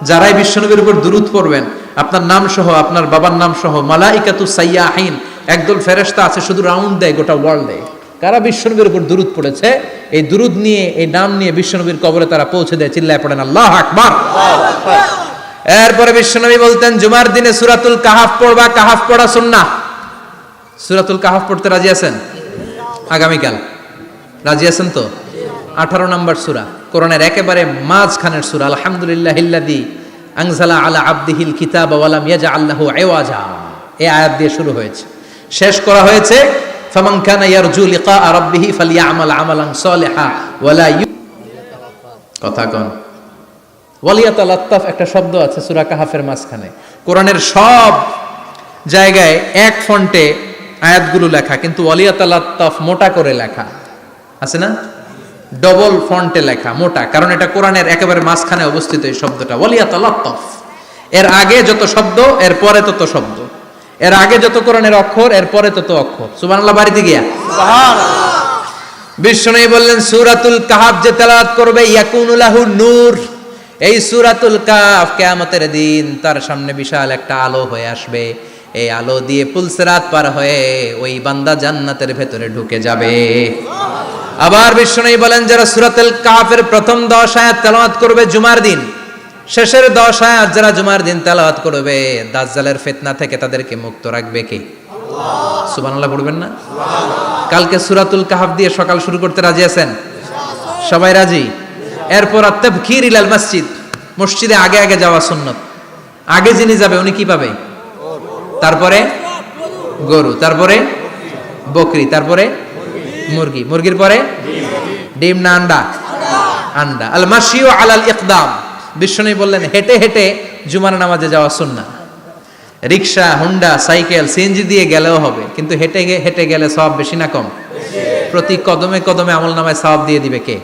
যারাই বিশ্বনবীর উপর দুরূদ পড়বেন, আপনার নাম সহ, আপনার বাবার নাম সহ, মালাইকাতু সাইয়াহিন, একদল ফেরেশতা আছে শুধু রাউন্ড দেয় গোটা ওয়ার্ল্ডে। কারা বিশ্বনবীর উপর দুরূদ পড়েছে, এই দুরূদ নিয়ে, এই নাম নিয়ে বিশ্বনবীর কবরে তারা পৌঁছে দেয়। চিল্লায় পড়েন আল্লাহু আকবার। এরপরে বিশ্বনবী বলতেন, জুমার দিনে সূরাতুল কাহাফ পড়বা। কাহাফ পড়া সুন্নাহ। সূরাতুল কাহাফ পড়তে রাজি আছেন? আগামীকাল রাজি আছেন তো? 18 নম্বর সূরা, কোরআনের একেবারে মাঝখানের সূরা। আলহামদুলিল্লাহিল্লাযী আনজালা আলা আবদিহিল কিতাবা ওয়া লাম ইয়াজআল লাহু ইওয়াজা, এই আয়াত দিয়ে শুরু হয়েছে, শেষ করা হয়েছে ফামান কানা ইয়ারজু লিকা রাব্বিহি ফালইআমাল আমালান সালিহা ওয়া লা কথা কোন ওয়ালিয়াতালাত্তাফ একটা শব্দ আছে সূরা কাহাফের মাঝখানে। কোরআনের সব জায়গায় এক ফন্টে আয়াতগুলো লেখা, কিন্তু ওয়ালিয়াতালাত্তাফ মোটা করে লেখা আছে না, ডবল ফন্টে লেখা, মোটা, কারণ এটা কোরআনের একেবারে মাঝখানে অবস্থিত এই শব্দটা ওয়ালিয়াতালাত্তাফ। এর আগে যত শব্দ এর পরে তত শব্দ, এর আগে যত কোরআনের অক্ষর এর পরে তত অক্ষর। সুবহানাল্লাহ বাড়িতে গিয়া সুবহানাল্লাহ। বিশ্বনবী বললেন সূরাতুল কাহাফ যে তেলাওয়াত করবে ইয়াকুনু লাহু নূর, এই সূরাতুল কাহাফ কিয়ামতের দিন তার সামনে বিশাল একটা আলো হয়ে আসবে। এই আলো দিয়ে পুলসিরাত পার হয়ে ওই বান্দা জান্নাতের ভেতরে ঢুকে যাবে। আবার বিশ্বনবী বলেন যারা সূরাতুল কাহাফের প্রথম 10 আয়াত তেলাওয়াত করবে জুমার দিন, শেষের 10 আয়াত যারা জুমার দিন তেলাওয়াত করবে, দাজ্জালের ফিতনা থেকে তাদেরকে মুক্ত রাখবে কে? আল্লাহ। সুবহানাল্লাহ পড়বেন না? সুবহানাল্লাহ। কালকে সূরাতুল কাহাফ দিয়ে সকাল শুরু করতে রাজি আছেন? সবাই রাজি? এরপর তাবকির ইলাল মসজিদ, মসজিদে আগে আগে যাওয়া সুন্নাত। আগে যিনি যাবে উনি কি পাবে? তারপরে গরু, তারপরে বকরি, তারপরে মুরগি, মুরগির পরে ডিম না আন্ডা? আন্ডা। আল মাশিউ আলাল ইকদাম, বিশ্বনবী বললেন হেঁটে হেঁটে জুমার নামাজে যাওয়া সুন্নাহ। রিকশা, হুন্ডা, সাইকেল, সিএনজি দিয়ে গেলেও হবে, কিন্তু হেঁটে হেঁটে গেলে সওয়াব বেশি না কম? প্রতি কদমে কদমে আমলনামায় সওয়াব দিয়ে দিবে কে?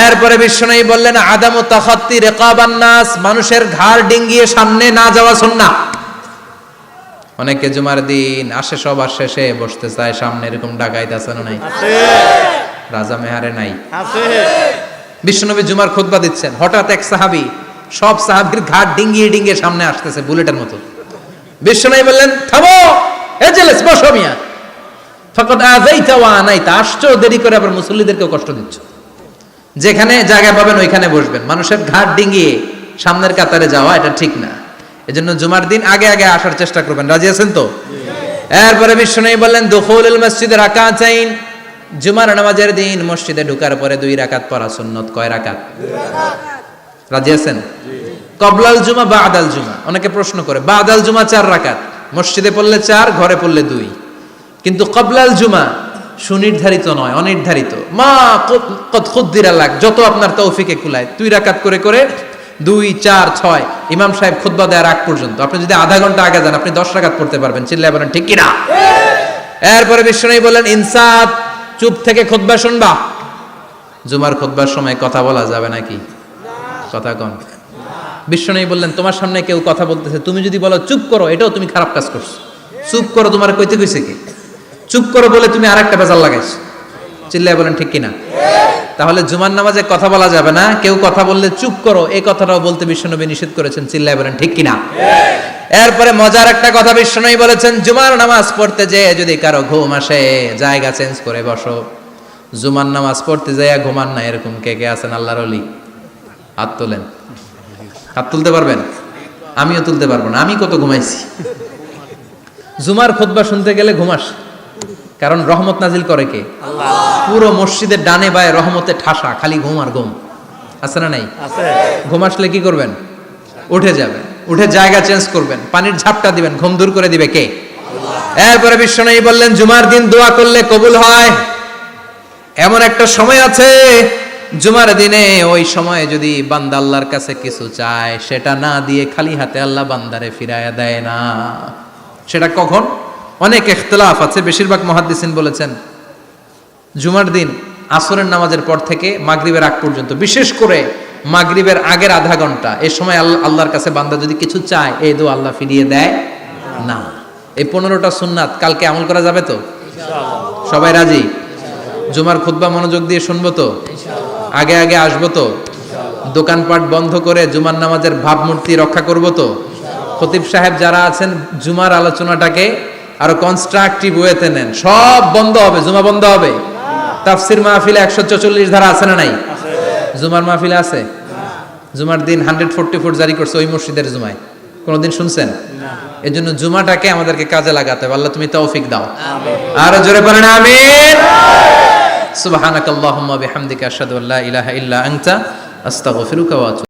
এরপরে বিশ্বনবী বললেন আদামু তাখাত্তি রিকাবান নাস, মানুষের ঘাড় ডিঙ্গিয়ে সামনে না যাওয়া সুন্নাহ। অনেকে জুমার দিন আসে, সবার শেষে বসতে চায় সামনে, এরকম ডাকাইত আছে না নাই? আছে। রাজা মেহারে নাই? আছে। বিশ্বনবী জুমার খুতবা দিচ্ছেন, হঠাৎ এক সাহাবী সব সাহাবীর ঘাড় ডিঙ্গিয়ে ডিঙ্গিয়ে সামনে আসতেছে বুলেটের মতো। বিশ্বনবী বললেন থামো, এজেলেস বসো মিয়া, ফাকাদ আযাইতা ওয়া আনাইতা, আসছো দেরি করে আবার মুসল্লিদেরকেও কষ্ট দিচ্ছ। যেখানে জায়গা পাবেন ওইখানে বসবেন, মানুষের ঘাড় ডিঙ্গিয়ে সামনের কাতারে যাওয়া এটা ঠিক না। এজন্য জুমার দিন আগে আগে আসার চেষ্টা করবেন। রাজি আছেন তো? এরপরে বিশ্বনবী বললেন দুখুলুল মসজিদে রাকাতাইন, জুমার নামাজের দিন মসজিদে ঢোকার পরে 2 রাকাত পড়া সুন্নাত। কয় রাকাত? 2 রাকাত। রাজি আছেন? কবলাল জুমা বাদাল জুমা, অনেকে প্রশ্ন করে বাদাল জুমা 4 রাকাত, মসজিদে পড়লে 4, ঘরে পড়লে 2, কিন্তু কবলাল জুমা সুনির্ধারিত নয়, অনির্ধারিত। মা কদ খুদ্দিরা লাক, যত আপনার তৌফিকে কুলায় 2 রাকাত করে করে 2, 4, 6 ইমাম সাহেব খুতবা দেওয়ার আগ পর্যন্ত আপনি যদি আধা ঘন্টা আগে যান আপনি 10 রাকাত পড়তে পারবেন। চিল্লায় বলেন ঠিক কিনা? এরপরে বিশ্বনবী বললেন ইনসাত, চুপ থেকে খুতবা শুনবা। জুমার খুতবার সময় কথা বলা যাবে নাকি? কথা কোন? বিশ্বনবী বললেন তোমার সামনে কেউ কথা বলতেছে, তুমি যদি বলো চুপ করো, এটাও তুমি খারাপ কাজ করছো। চুপ করো তোমার কইতে কইছে কি? চুপ করো বলে তুমি আরেকটা বেজাল লাগাইছো। চিল্লায় বলেন ঠিক কিনা? তাহলে জুমার নামাজে কথা বলা যাবে না, কেউ কথা বললে চুপ করো, এই কথাটাও বলতে বিশ্বনবী নিষেধ করেছেন। চিল্লায় বলেন ঠিক কিনা? এরপরে মজার একটা কথা বিশ্বনবী বলেছেন, জুমার নামাজ পড়তে যেয়ে যদি কারো ঘুম আসে জায়গা চেঞ্জ করে বসো। জুমার নামাজ পড়তে যাইয়া ঘুমান না, এরকম কে কে আছেন আল্লাহর ওলি? হাত তোলেন। হাত তুলতে পারবেন? আমিও তুলতে পারবো না, আমি কত ঘুমাইছি। জুমার খুতবা শুনতে গেলে ঘুমাস, কারণ রহমত নাজিল করে কে? আল্লাহ। পুরো মসজিদের ডানে বায়ে রহমতে ঠাসা, খালি ঘুম আর ঘুম। আছে না নাই? আছে। ঘুম আসলে কি করবেন? উঠে যাবেন, উঠে জায়গা চেঞ্জ করবেন, পানির ঝাপটা দিবেন, ঘুম দূর করে দিবে কে? আল্লাহ। এরপরে বিশ্বনবী বললেন জুমার দিন দোয়া করলে কবুল হয়। এমন একটা সময় আছে জুমার দিনে, ওই সময়ে যদি বান্দা আল্লাহর কাছে কিছু চায়, সেটা না দিয়ে খালি হাতে আল্লাহ বান্দারে ফিরাইয়া দেয় না। সেটা কখন? অনেক ইখতিলাফ আছে, বেশিরভাগ মুহাদ্দিসিন বলেছেন জুমার দিন আসরের নামাজের পর থেকে মাগরিবের আগ পর্যন্ত, বিশেষ করে মাগরিবের আগের আধা ঘন্টা, এই সময় আল্লাহর কাছে বান্দা যদি কিছু চায়, এই দোয়া আল্লাহ ফিরিয়ে দেয় না। এই 15টা সুন্নাত কালকে আমল করা যাবে তো? সবাই রাজি? জুমার খুতবা মনোযোগ দিয়ে শুনবো তো? আগে আগে আসবো তো? দোকানপাট বন্ধ করে জুমার নামাজের ভাবমূর্তি রক্ষা করবো তো? খতিব সাহেব যারা আছেন জুমার আলোচনাটাকে আরো কনস্ট্রাকটিভ ওয়েতে নেন। সব বন্ধ হবে, জুমা বন্ধ হবে। তাফসির মাহফিলে 144 ধারা আছে না নাই? জুমার মাহফিলে আছে? জুমার দিন 144 জারি করছে ওই মসজিদের জুমায়, কোনদিন শুনছেন? এই জন্য জুমাটাকে আমাদেরকে কাজে লাগাতে হবে। আল্লাহ তুমি তৌফিক দাও। আর জোরে বলেন আমিন। সুবহানাকাল্লাহুম্মা বিহামদিকা আশহাদু আল্লা ইলাহা ইল্লা আনতা আস্তাগফিরুকা ওয়া আতুবু